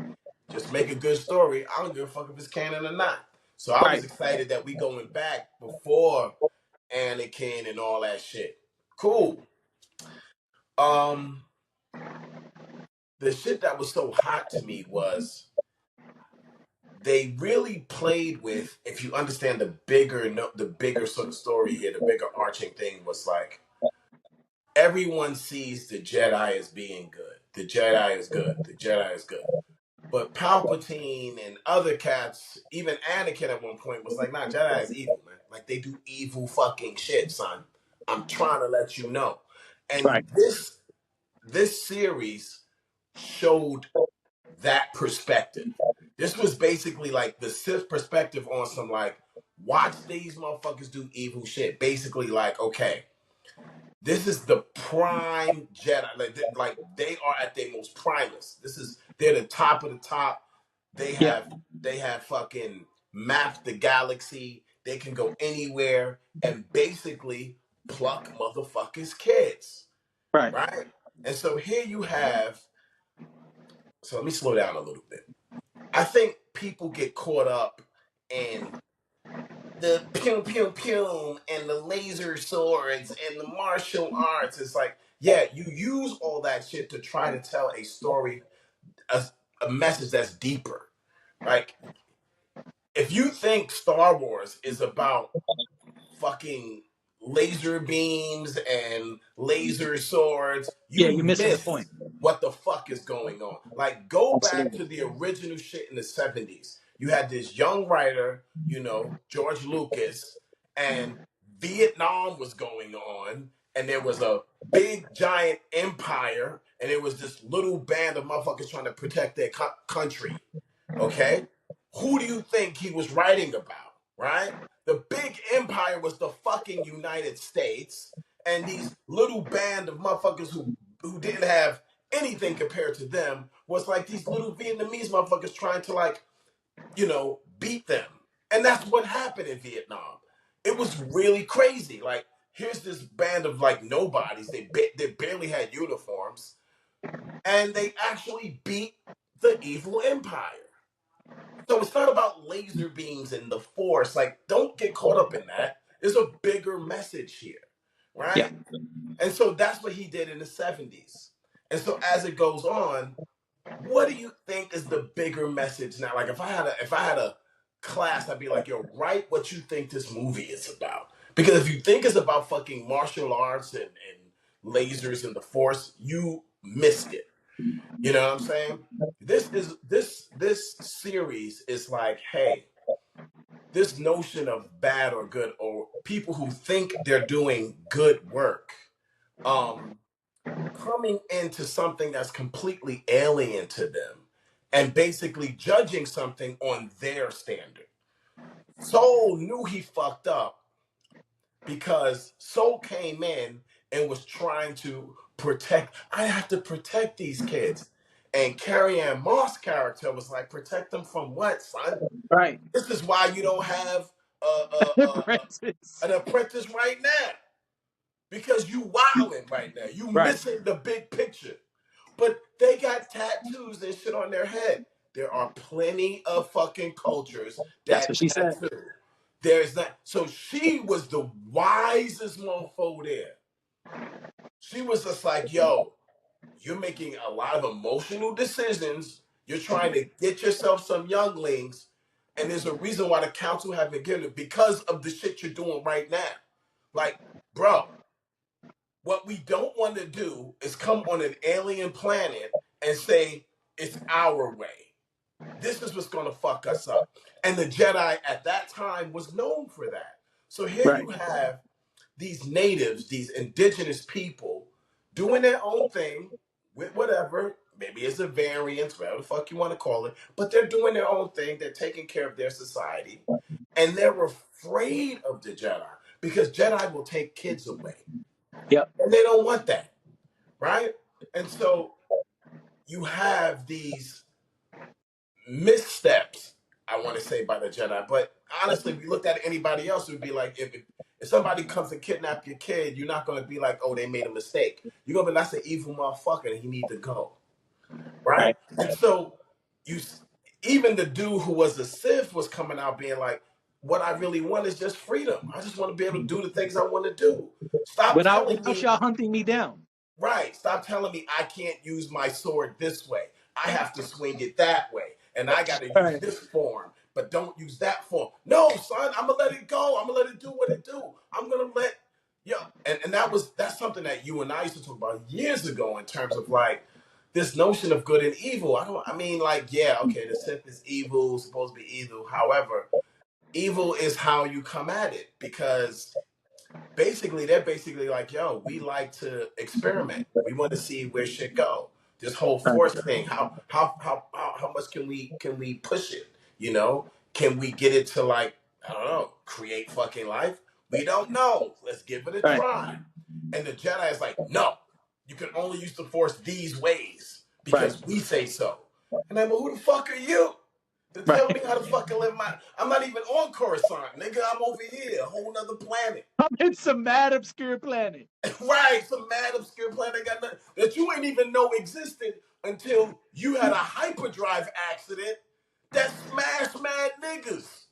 just make a good story. I don't give a fuck if it's canon or not. So I was Right. excited that we going back before Anakin and all that shit. Cool. Um, the shit that was so hot to me was they really played with. If you understand the bigger sort of story here, the bigger arching thing was like everyone sees the Jedi as being good. The Jedi is good. The Jedi is good. But Palpatine and other cats, even Anakin at one point was like, nah, Jedi is evil, man. Like they do evil fucking shit, son. I'm trying to let you know. And Right. this series showed that perspective. This was basically like the Sith perspective on some like, watch these motherfuckers do evil shit. Basically, like, okay, this is the prime Jedi. Like they are at their most primeless. They're the top of the top. They Yeah. have they have fucking mapped the galaxy. They can go anywhere and basically pluck motherfuckers' kids, Right. right? And so here you have, so let me slow down a little bit. I think people get caught up in the pew pew pew and the laser swords and the martial arts. It's like, yeah, you use all that shit to try to tell a story, a, a message that's deeper. Like, if you think Star Wars is about fucking laser beams and laser swords, Yeah, you you're missing the missed point. what the fuck is going on. Like, go back Absolutely. to the original shit in the 70s. You had this young writer, George Lucas, and Vietnam was going on, and there was a big giant empire, and there was this little band of motherfuckers trying to protect their country. Okay? Who do you think he was writing about, right? The big empire was the fucking United States, and these little band of motherfuckers who didn't have anything compared to them was like these little Vietnamese motherfuckers trying to beat them. And that's what happened in Vietnam. It was really crazy. Like, here's this band of like nobodies. They barely had uniforms, and they actually beat the evil empire. So it's not about laser beams and the force. Like, don't get caught up in that. There's a bigger message here, Yeah. right? And so that's what he did in the 70s. And so as it goes on, what do you think is the bigger message now? Like, if I had a class, I'd be like, yo, write what you think this movie is about. Because if you think it's about fucking martial arts and lasers and the force, you missed it. You know what I'm saying? This series is like, hey, this notion of bad or good, or people who think they're doing good work, coming into something that's completely alien to them and basically judging something on their standard. Soul knew he fucked up because Soul came in and was trying to protect. I have to protect these kids. And Carrie Ann Moss' character was like, protect them from what, son? Right. This is why you don't have Apprentice. an apprentice right now. Because you wilding right now. You Right. missing the big picture. But they got tattoos and shit on their head. There are plenty of fucking cultures That's what that she said. tattoo. There's not. So she was the wisest mofo there. She was just like, yo, you're making a lot of emotional decisions. You're trying to get yourself some younglings. And there's a reason why the council haven't given it because of the shit you're doing right now. Like, bro, what we don't want to do is come on an alien planet and say it's our way. This is what's going to fuck us up. And the Jedi at that time was known for that. So here Right. you have these natives, these indigenous people doing their own thing with whatever. Maybe it's a variance, whatever the fuck you want to call it. But they're doing their own thing. They're taking care of their society. And they're afraid of the Jedi because Jedi will take kids away. Yep. And they don't want that, right? And so you have these missteps, I want to say, by the Jedi. But honestly, if you looked at anybody else, it would be like, if somebody comes and kidnap your kid, you're not going to be like, oh, they made a mistake. You're going to be, that's an evil motherfucker and he need to go, right? And so even the dude who was a Sith was coming out being like, what I really want is just freedom. I just want to be able to do the things I want to do. Stop telling Without me, y'all hunting me down. right, stop telling me I can't use my sword this way. I have to swing it that way. And I got to use this form, but don't use that form. No, son, I'm going to let it go. I'm going to let it do what it do. I'm going to let, and that's something that you and I used to talk about years ago in terms of like, this notion of good and evil. The Sith is evil, supposed to be evil. However, evil is how you come at it because they're basically like, yo, we like to experiment. We want to see where shit go. This whole force thing, how much can we push it? Can we get it to like, I don't know, create fucking life? We don't know. Let's give it a try. And the Jedi is like, no, you can only use the force these ways because we say so. And I'm like, well, who the fuck are you? to tell me Right. how to fucking live my. I'm not even on Coruscant, nigga. I'm over here, a whole nother planet. It's some mad obscure planet. Right, some mad obscure planet got nothing, that you ain't even know existed until you had a hyperdrive accident that smashed mad niggas.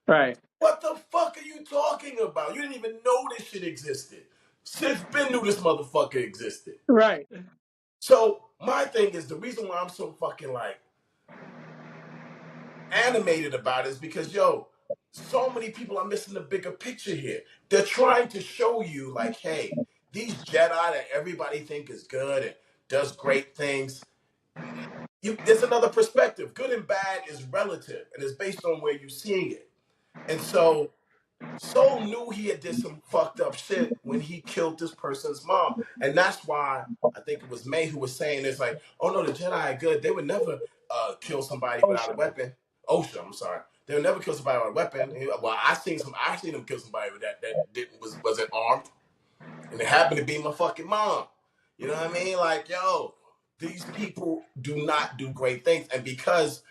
Right. What the fuck are you talking about? You didn't even know this shit existed. Sith Ben knew this motherfucker existed. Right. So my thing is the reason why I'm so fucking like animated about it is because so many people are missing the bigger picture here. They're trying to show you like, hey, these Jedi that everybody think is good and does great things. There's another perspective. Good and bad is relative and it's based on where you're seeing it. And so Soul knew he had did some fucked up shit when he killed this person's mom. And that's why I think it was May who was saying it's like, oh no, the Jedi are good. They would never kill somebody without a Ocean. weapon. Osha, I'm sorry. They would never kill somebody with a weapon. Well, I seen them kill somebody with that didn't wasn't armed. And it happened to be my fucking mom. You know what I mean? Like, these people do not do great things. And because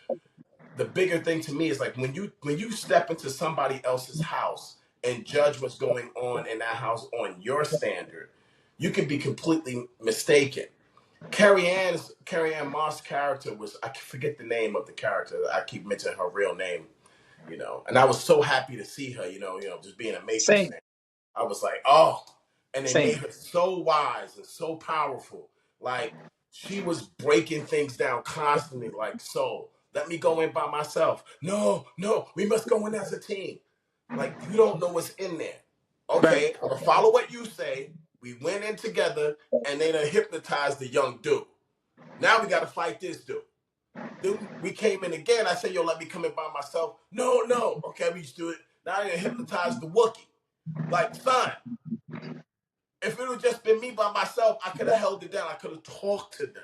the bigger thing to me is like when you step into somebody else's house and judge what's going on in that house on your standard, you can be completely mistaken. Carrie Ann Moss character was, I forget the name of the character. I keep mentioning her real name, and I was so happy to see her, just being a Matrix Same. fan. I was like, oh, and they made Same. her so wise and so powerful. Like she was breaking things down constantly. Like, so let me go in by myself. No, no, we must go in as a team. Like you don't know what's in there. Right. Okay, I'm gonna follow what you say. We went in together and they done hypnotized the young dude. Now we gotta fight this dude. Then we came in again. I said, yo, let me come in by myself. No, no. Okay, we just do it. Now they done hypnotized the Wookiee. Like, son, if it would just been me by myself, I could have held it down. I could have talked to them.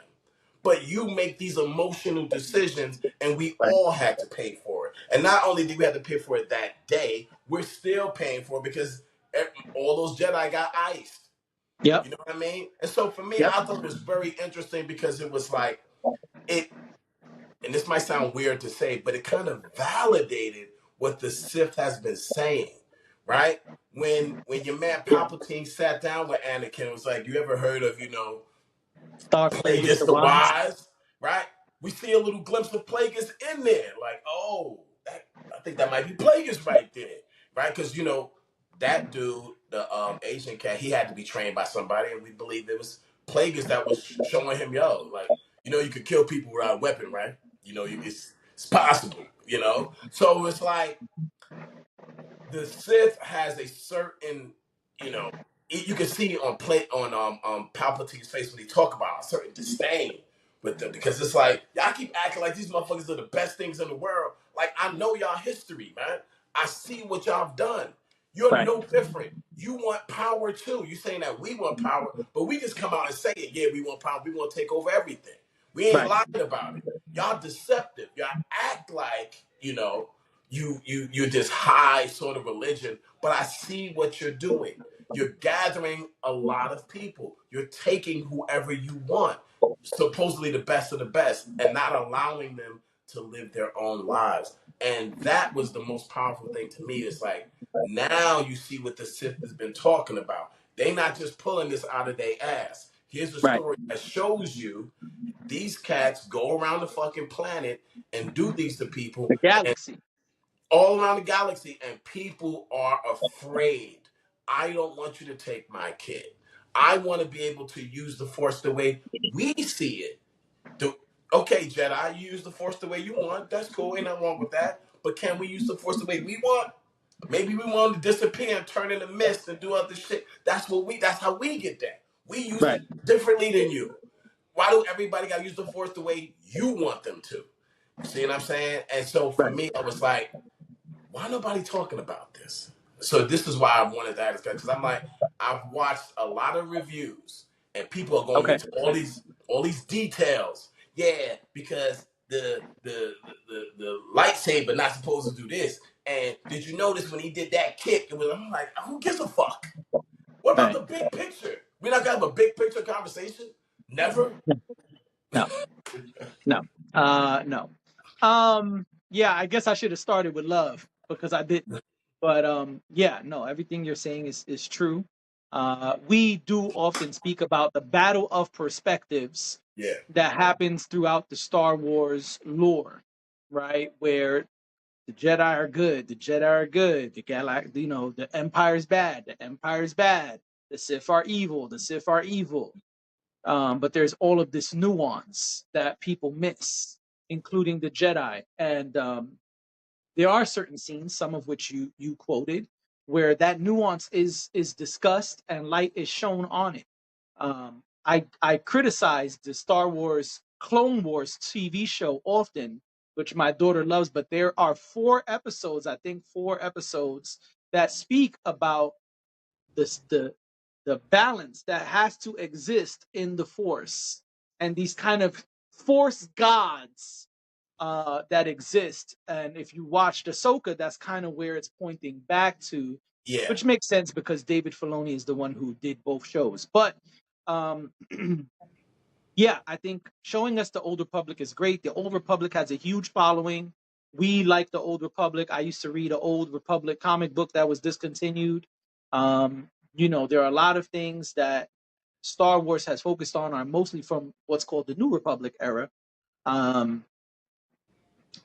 But you make these emotional decisions, and we Right. all had to pay for it. And not only did we have to pay for it that day, we're still paying for it because all those Jedi got iced. Yep. You know what I mean? And so for me, Yep. I thought it was very interesting because it was like, it, and this might sound weird to say, but it kind of validated what the Sith has been saying, right? When your man Palpatine sat down with Anakin, it was like, you ever heard of, Star Plagueis Plagueis the the Wise. Wise, right? We see a little glimpse of Plagueis in there. Like, oh, I think that might be Plagueis right there, right? Because, that dude, the Asian cat, he had to be trained by somebody, and we believe it was Plagueis that was showing him, like, you could kill people without a weapon, right? It's possible, So it's like the Sith has a certain, you can see on Palpatine's face when he talk about a certain disdain with them because it's like y'all keep acting like these motherfuckers are the best things in the world. Like I know y'all history, man. I see what y'all have done. You're Right. no different. You want power too. You saying that we want power, but we just come out and say it. Yeah, we want power. We want to take over everything. We ain't Right. lying about it. Y'all deceptive. Y'all act like you're this high sort of religion, but I see what you're doing. You're gathering a lot of people. You're taking whoever you want, supposedly the best of the best, and not allowing them to live their own lives. And that was the most powerful thing to me. It's like now you see what the Sith has been talking about. They not just pulling this out of their ass. Here's a Right. story that shows you these cats go around the fucking planet and do these to people, The galaxy. all around the galaxy, and people are afraid. I don't want you to take my kid. I want to be able to use the Force the way we see it. Okay, Jedi, you use the Force the way you want. That's cool. Ain't nothing wrong with that. But can we use the Force the way we want? Maybe we want to disappear and turn into mist and do other shit. That's how we get that. We use Right. it differently than you. Why do everybody got to use the Force the way you want them to? You see what I'm saying? And so for Right. me, I was like, why nobody talking about this? So this is why I wanted that discussion because I'm like, I've watched a lot of reviews and people are going Okay. into all these details. Yeah, because the lightsaber not supposed to do this. And did you notice when he did that kick? I'm like, who gives a fuck? What about Right. the big picture? We're not gonna have a big picture conversation? Never. No. No. No. No. Yeah, I guess I should have started with love because I didn't. But yeah, no, everything you're saying is true. We do often speak about the battle of perspectives Yeah, that happens throughout the Star Wars lore, right? Where the Jedi are good, the Jedi are good, the Empire's bad, the Empire's bad, the Sith are evil, the Sith are evil. But there's all of this nuance that people miss, including the Jedi. And there are certain scenes, some of which you quoted, where that nuance is discussed and light is shown on it. I criticize the Star Wars Clone Wars TV show often, which my daughter loves, but there are 4 episodes, I think 4 episodes, that speak about this the balance that has to exist in the Force and these kind of Force gods that exist. And if you watched Ahsoka, that's kind of where it's pointing back to, yeah, which makes sense because David Filoni is the one who did both shows. But um, yeah, I think showing us the Old Republic is great. The Old Republic has a huge following. We like the Old Republic. I used to read an Old Republic comic book that was discontinued. There are a lot of things that Star Wars has focused on are mostly from what's called the New Republic era. Um,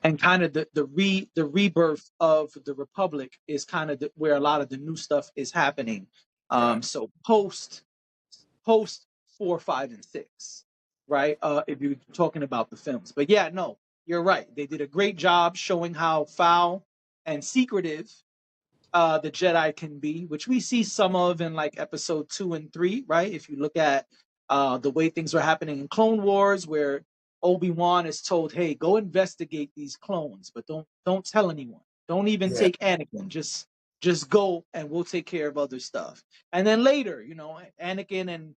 and kind of the rebirth of the Republic is kind of where a lot of the new stuff is happening. right. So post 4, 5, and 6, right? If you're talking about the films, but yeah, no, you're right. They did a great job showing how foul and secretive the Jedi can be, which we see some of in like episode 2 and 3, right? If you look at the way things were happening in Clone Wars, where Obi-Wan is told, "Hey, go investigate these clones, but don't tell anyone. Don't even Yeah, take Anakin. Just go, and we'll take care of other stuff." And then later, Anakin and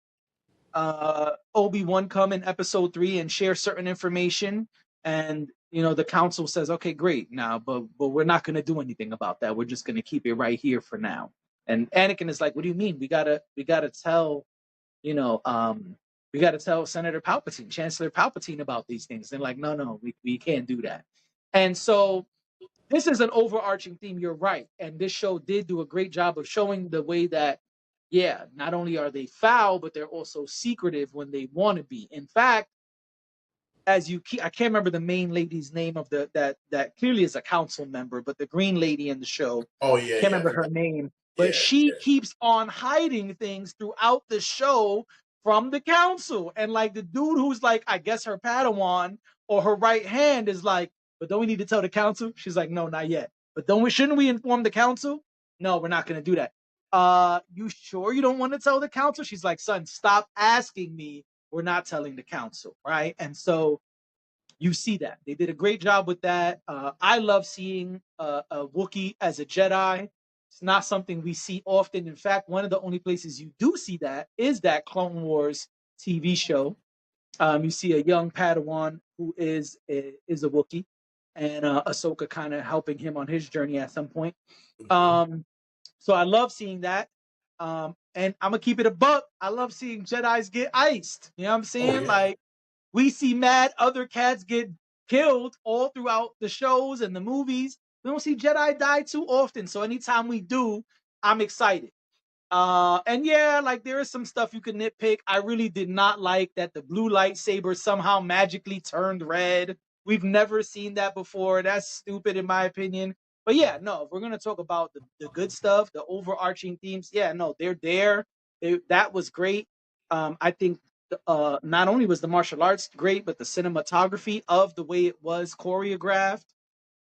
Obi-Wan come in episode 3 and share certain information, and the council says, okay, great, now but we're not going to do anything about that. We're just going to keep it right here for now. And Anakin is like, what do you mean? We gotta tell you know we got to tell Senator Palpatine, Chancellor Palpatine, about these things. They're like, no, we can't do that. And so this is an overarching theme. You're right, and this show did do a great job of showing the way that, yeah, not only are they foul, but they're also secretive when they want to be. In fact, I can't remember the main lady's name of that clearly is a council member, but the green lady in the show, oh yeah, can't yeah, I remember her forgot. name, but Yeah, she yeah, keeps on hiding things throughout the show from the council. And like the dude who's like, I guess her Padawan or her right hand is like, but don't we need to tell the council? She's like, no, not yet. But shouldn't we inform the council? No, we're not gonna do that. You sure you don't want to tell the council? She's like, son, stop asking me. We're not telling the council, right? And so you see that they did a great job with that. I love seeing a Wookiee as a Jedi. It's not something we see often. In fact, one of the only places you do see that is that Clone Wars TV show. You see a young Padawan who is a Wookiee, and Ahsoka kind of helping him on his journey at some point. hmm Um, so I love seeing that. And I'm gonna keep it a buck. I love seeing Jedi's get iced. You know what I'm oh saying? yeah, Like we see mad other cats get killed all throughout the shows and the movies. We don't see Jedi die too often. So anytime we do, I'm excited. And yeah, like there is some stuff you can nitpick. I really did not like that the blue lightsaber somehow magically turned red. We've never seen that before. That's stupid in my opinion. But yeah, no, if we're gonna talk about the good stuff, the overarching themes, yeah, no, they're there. That was great. I think not only was the martial arts great, but the cinematography of the way it was choreographed.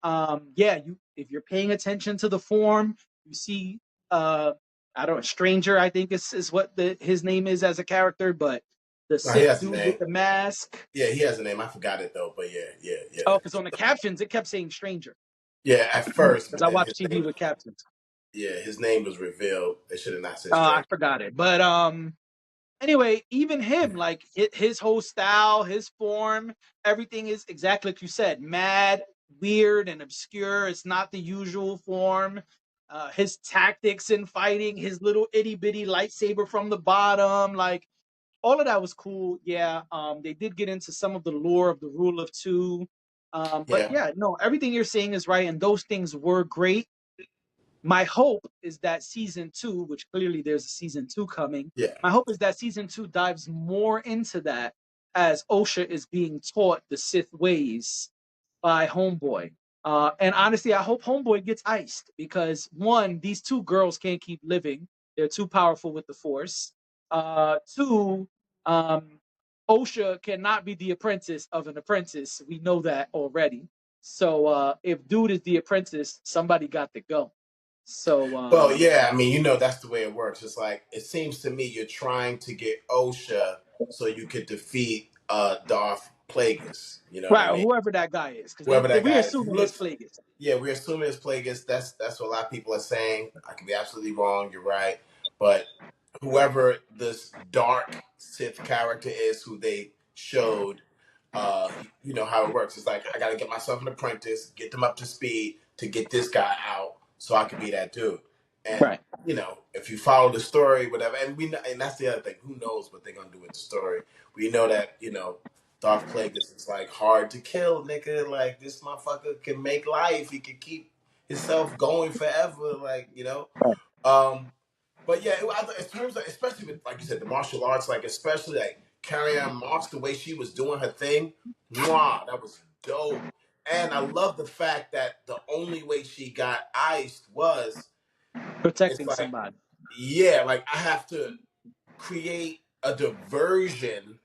Yeah, you if you're paying attention to the form, you see uh I don't know, Stranger, I think is what his name is as a character, but the no, he Sith has a dude name. with the mask. Yeah, he has a name. I forgot it though, but yeah, yeah, Oh, yeah, because on the captions it kept saying Stranger. yeah. At first, Because but I then watch his TV name, with captions. yeah, his name was revealed. They should have not said I strange. forgot it. But anyway, even him, like his whole style, his form, everything is exactly like you said, mad, weird, and obscure. It's not the usual form. His tactics in fighting, his little itty bitty lightsaber from the bottom, like all of that was cool. Yeah, they did get into some of the lore of the Rule of Two. But Yeah. yeah, no, everything you're saying is right, and those things were great. My hope is that season two, which clearly there's a season two coming, Yeah. my hope is that season two dives more into that as OSHA is being taught the Sith ways by Homeboy. And honestly, I hope Homeboy gets iced because one, these two girls can't keep living. They're too powerful with the Force. Two, OSHA cannot be the apprentice of an apprentice. We know that already. So if dude is the apprentice, somebody got to go. So Well, yeah, I mean, that's the way it works. It's like it seems to me you're trying to get OSHA so you could defeat Darth Plagueis. You know what I right, mean? whoever that guy is, because Whoever that we're guy is. He assuming it's looks. Plagueis. Yeah, we're assuming it's Plagueis. That's what a lot of people are saying. I could be absolutely wrong. You're right, but whoever this dark Sith character is, who they showed, you know how it works. It's like I got to get myself an apprentice, get them up to speed to get this guy out, so I could be that dude. And Right. if you follow the story, whatever, and and that's the other thing. Who knows what they're gonna do with the story? We know that Darth Plagueis is like hard to kill, nigga. Like this motherfucker can make life. He can keep himself going forever. Right. But yeah, in terms of, especially with, like you said, the martial arts, like especially like Carrie Ann Moss, the way she was doing her thing, mwah, that was dope. And I love the fact that the only way she got iced was, it's Protecting like, somebody. yeah, like I have to create a diversion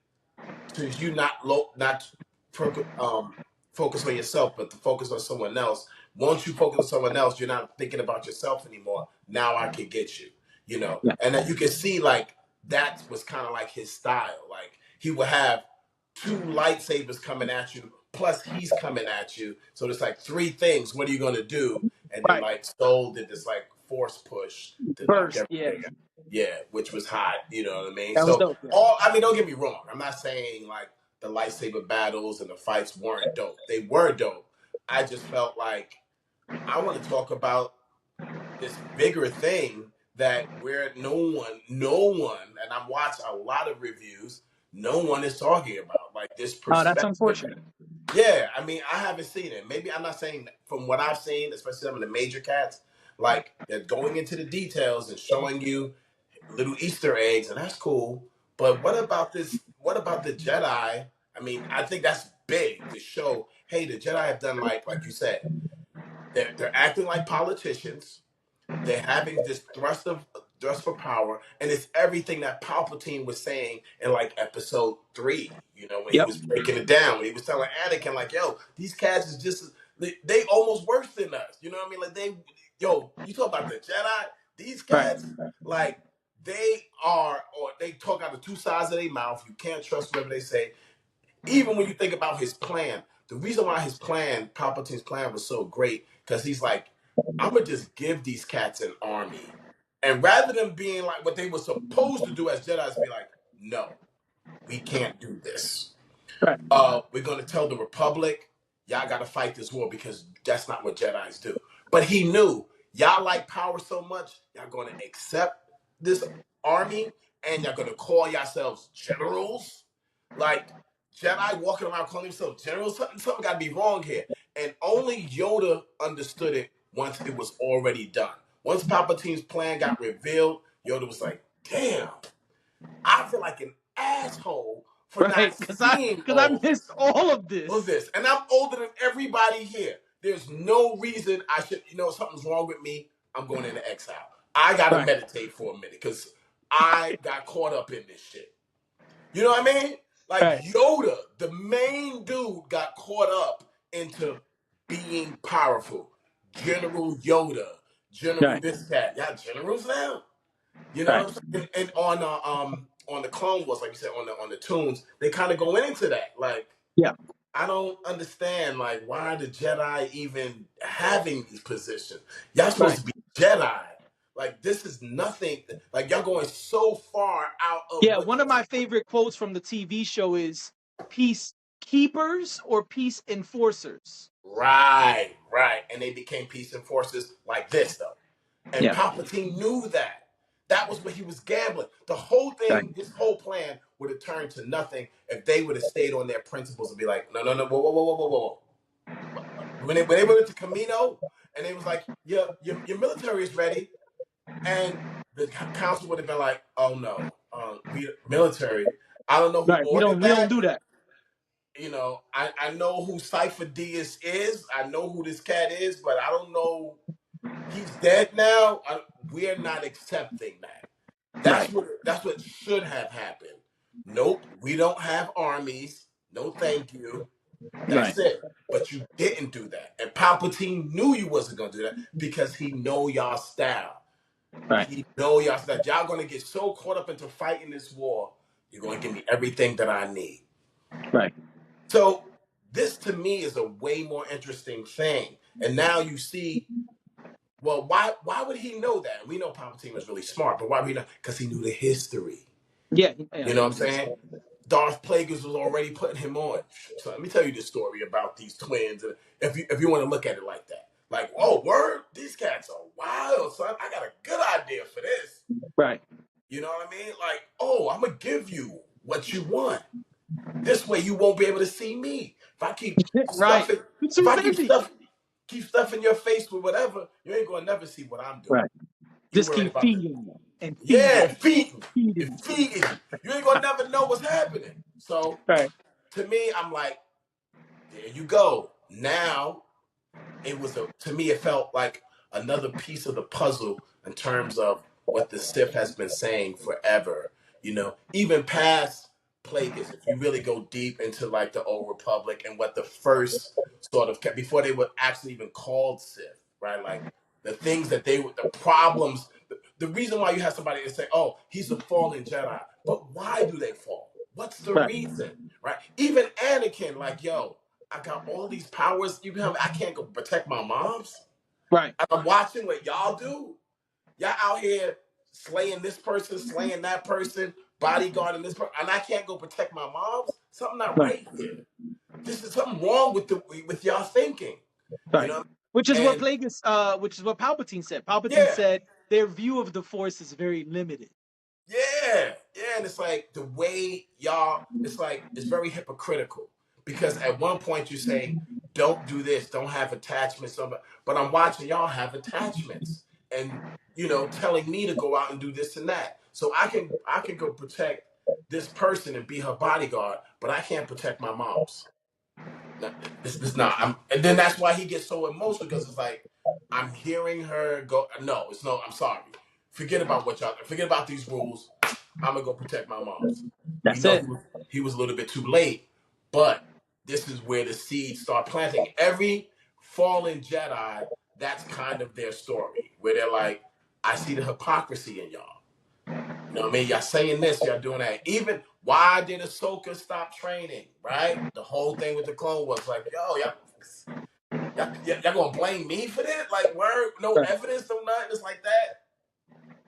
to you not focus on yourself, but to focus on someone else. Once you focus on someone else, you're not thinking about yourself anymore. Now I can get you. Yeah. And that you can see like that was kind of like his style. Like he would have two lightsabers coming at you, plus he's coming at you. So there's like three things. What are you gonna do? And then Right. like Soul did this like force push to knock Burst. Yeah. everything out. Yeah, which was hot. You know what I mean? That was So dope. Yeah. don't get me wrong. I'm not saying like the lightsaber battles and the fights weren't dope. They were dope. I just felt like I want to talk about this bigger thing that where no one, and I've watched a lot of reviews, no one is talking about like this Oh, that's perspective. unfortunate. Yeah, I mean, I haven't seen it. Maybe I'm not saying from what I've seen, especially some of the major cats, like they're going into the details and showing you little Easter eggs, and that's cool. But what about this? What about the Jedi? I mean, I think that's big to show. Hey, the Jedi have done like you said. They're acting like politicians. They're having this thrust for power, and it's everything that Palpatine was saying in like episode 3. When he Yep. was breaking it down, when he was telling Anakin, like, "Yo, these cats is just they almost worse than us." You know what I mean? Like you talk about the Jedi. These Right. cats, like they are, or they talk out of two sides of their mouth. You can't trust whatever they say. Even when you think about his plan, the reason why Palpatine's plan was so great, because he's like, I'm gonna just give these cats an army, and rather than being like what they were supposed to do as Jedi's, be like, no, we can't do this. Right. We're gonna tell the Republic, y'all gotta fight this war because that's not what Jedi's do. But he knew y'all like power so much, y'all gonna accept this army, and y'all gonna call yourselves generals. Like Jedi walking around calling themselves generals, something gotta be wrong here. And only Yoda understood it once it was already done. Once Palpatine's plan got revealed, Yoda was like, damn, I feel like an asshole for not Right. seeing Because I all missed this. all of All this. this. And I'm older than everybody here. There's no reason I should, something's wrong with me. I'm going into exile. I got to Right. meditate for a minute because I got caught up in this shit. You know what I mean? Like Right. Yoda, the main dude, got caught up into being powerful. General Yoda, General Right. this, that. Y'all generals now? You Right. know, and on the Clone Wars, like you said, on the tunes, they kind of go into that. Like, Yeah. I don't understand, like, why the Jedi even having these positions? Y'all supposed Right. to be Jedi. Like, this is nothing. Like, y'all going so far out of Yeah. what. One of my favorite quotes from the TV show is "Peace keepers or peace enforcers." Right, right. And they became peace enforcers like this, though. And Yeah. Palpatine knew that. That was what he was gambling. The whole Right. thing, this whole plan would have turned to nothing if they would have stayed on their principles and be like, no, no, no, whoa, whoa, whoa, whoa, whoa, whoa. when they went to Camino, and they was like, your military is ready, and the council would have been like, oh no, we military. I don't know who Right. ordered We don't that. do that. I know who Cypher Diaz is. I know who this cat is, but I don't know. He's dead now. We're not accepting that. Right. That's what should have happened. Nope, we don't have armies. No, thank you. Right. That's it. But you didn't do that, and Palpatine knew you wasn't gonna do that because he know y'all style. Right. He know y'all style. Y'all gonna get so caught up into fighting this war. You're gonna give me everything that I need. Right. So this to me is a way more interesting thing. And now you see, well, why would he know that? We know Palpatine was really smart, but why would he know? Because he knew the history. Yeah. You know what I'm saying? Darth Plagueis was already putting him on. So let me tell you this story about these twins. If you want to look at it like that. Like, oh, word, these cats are wild, son. I got a good idea for this. Right. You know what I mean? Like, oh, I'm going to give you what you want. This way you won't be able to see me. If I keep Right. stuffing, You're if too I busy. keep stuffing your face with whatever, you ain't gonna never see what I'm doing. Right. You Just worried keep about feeding and yeah, feeding feeding, feeding. and feeding. You ain't gonna never know what's happening. So Right. to me, I'm like, there you go. Now to me, it felt like another piece of the puzzle in terms of what the Sith has been saying forever. Even past Plagueis, if you really go deep into like the Old Republic and what the first sort of before they were actually even called Sith, right? Like the things that the problems, the reason why you have somebody to say, oh, he's a fallen Jedi, but why do they fall? What's the Right. reason, right? Even Anakin, like, yo, I got all these powers. I can't go protect my moms. Right. I'm watching what y'all do. Y'all out here slaying this person, slaying that person, bodyguarding this person, and I can't go protect my moms. Something not Right. right here. This is something wrong with y'all thinking. You Right. know? Which is what And Plagueis, which is what Palpatine said. Palpatine yeah, said their view of the Force is very limited. yeah, and it's like the way y'all, it's very hypocritical because at one point you say, don't do this, don't have attachments, but I'm watching y'all have attachments and telling me to go out and do this and that. So I can go protect this person and be her bodyguard, but I can't protect my mom's. No, this not. And then that's why he gets so emotional because it's like I'm hearing her go. No, it's no. I'm sorry. Forget about Forget about these rules. I'm gonna go protect my moms. We That's know it. he was a little bit too late, but this is where the seeds start planting. Every fallen Jedi, that's kind of their story, where they're like, I see the hypocrisy in y'all. You know what I mean? Y'all saying this, y'all doing that. Even why did Ahsoka stop training? Right? The whole thing with the Clone Wars, like, yo, y'all gonna blame me for that? Like, word, no Right. evidence, no nothing. It's like that.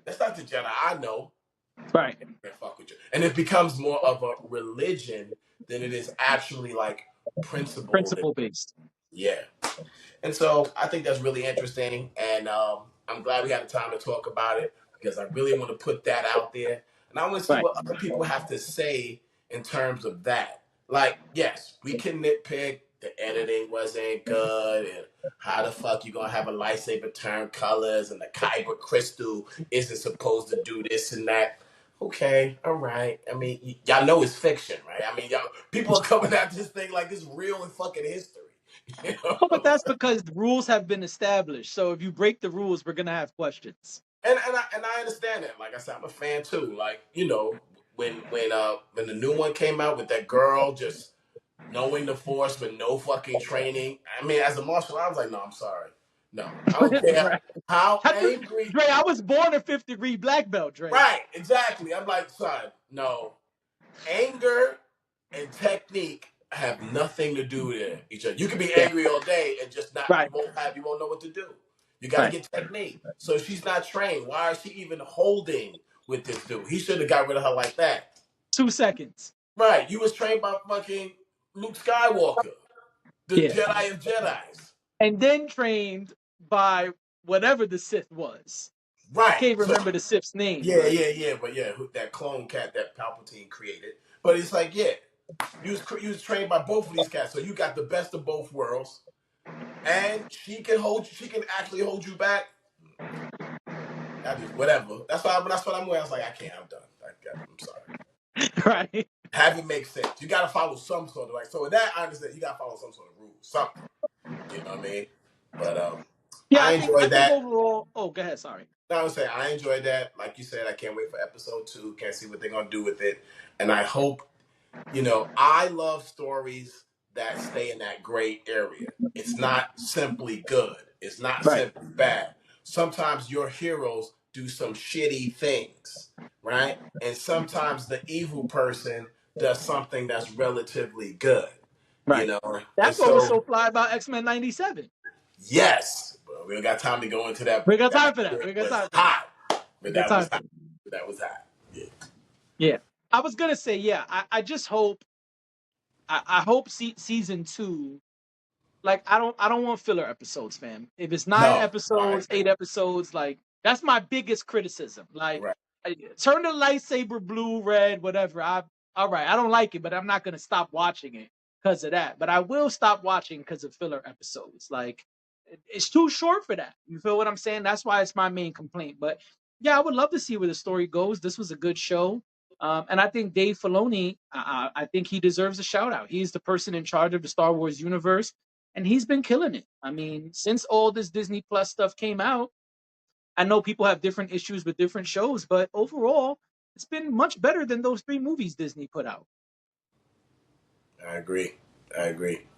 That's not the Jedi I know. Right. Can't fuck with you. And it becomes more of a religion than it is actually like principle. Principle based. Yeah. And so I think that's really interesting. And I'm glad we had the time to talk about it because I really want to put that out there. And I want to see Right. what other people have to say in terms of that. Like, yes, we can nitpick the editing wasn't good and how the fuck you gonna have a lightsaber turn colors and the kyber crystal isn't supposed to do this and that. Okay, all right. I mean, y'all know it's fiction, right? I mean, y'all people are coming at this thing like it's real in fucking history. You Well, but know? that's because the rules have been established. So if you break the rules, we're gonna have questions. And I understand that. Like I said, I'm a fan too. Like when the new one came out with that girl just knowing the force but no fucking training. I mean, as a martial, I was like, no, I'm sorry, no, I don't care Right. how angry. Dre, I was born a fifth degree black belt, Dre. Right, exactly. I'm like, son, no, anger and technique have nothing to do with each other. You can be Yeah. angry all day and just not Right. you won't know what to do. You got to Right. get technique. So if she's not trained, why is she even holding with this dude? He should have got rid of her like that. 2 seconds. Right. You was trained by fucking Luke Skywalker, the Yeah. Jedi of Jedis. And then trained by whatever the Sith was. Right. I can't So, remember the Sith's name. yeah. But yeah, that clone cat that Palpatine created. But it's like, yeah, you was trained by both of these cats, so you got the best of both worlds. and she can actually hold you back. That is whatever. That's what I'm wearing. I was like, I can't. I'm done. I'm sorry. Right. Have it make sense. You got to follow some sort of so with that I understand you got to follow some sort of rules, something. You know what I mean? But Yeah, I I enjoyed think that. overall. Oh, go ahead. Sorry. No, I was saying I enjoyed that. Like you said, I can't wait for episode 2. Can't see what they're gonna do with it, and I hope I love stories that stay in that gray area. It's not simply good. It's not Right. simply bad. Sometimes your heroes do some shitty things, right? And sometimes the evil person does something that's relatively good, Right. And That's what was so, so fly about X-Men '97. yes, but we don't got time to go into that, We but got that time for that. shit We got was time for that. hot. We But got that was time for hot. that. That was hot. Yeah. Yeah. I was gonna say, yeah. I just hope. I hope season 2. Like I don't want filler episodes, fam. If it's 9 No, I episodes, agree. 8 episodes, like that's my biggest criticism. Like Right. turn the lightsaber blue, red, whatever. All right, I don't like it, but I'm not gonna stop watching it because of that. But I will stop watching because of filler episodes. Like it's too short for that. You feel what I'm saying? That's why it's my main complaint. But yeah, I would love to see where the story goes. This was a good show. And I think Dave Filoni, I think he deserves a shout out. He's the person in charge of the Star Wars universe, and he's been killing it. I mean, since all this Disney Plus stuff came out, I know people have different issues with different shows, but overall, it's been much better than those 3 movies Disney put out. I agree.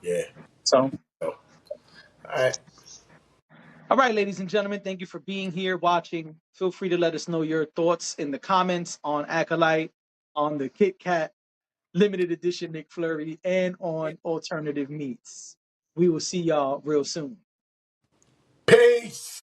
Yeah. So, So, all right. all right, ladies and gentlemen, thank you for being here, watching. Feel free to let us know your thoughts in the comments on Acolyte, on the Kit Kat limited edition Nick Flurry, and on Alternative Meats. We will see y'all real soon. Peace.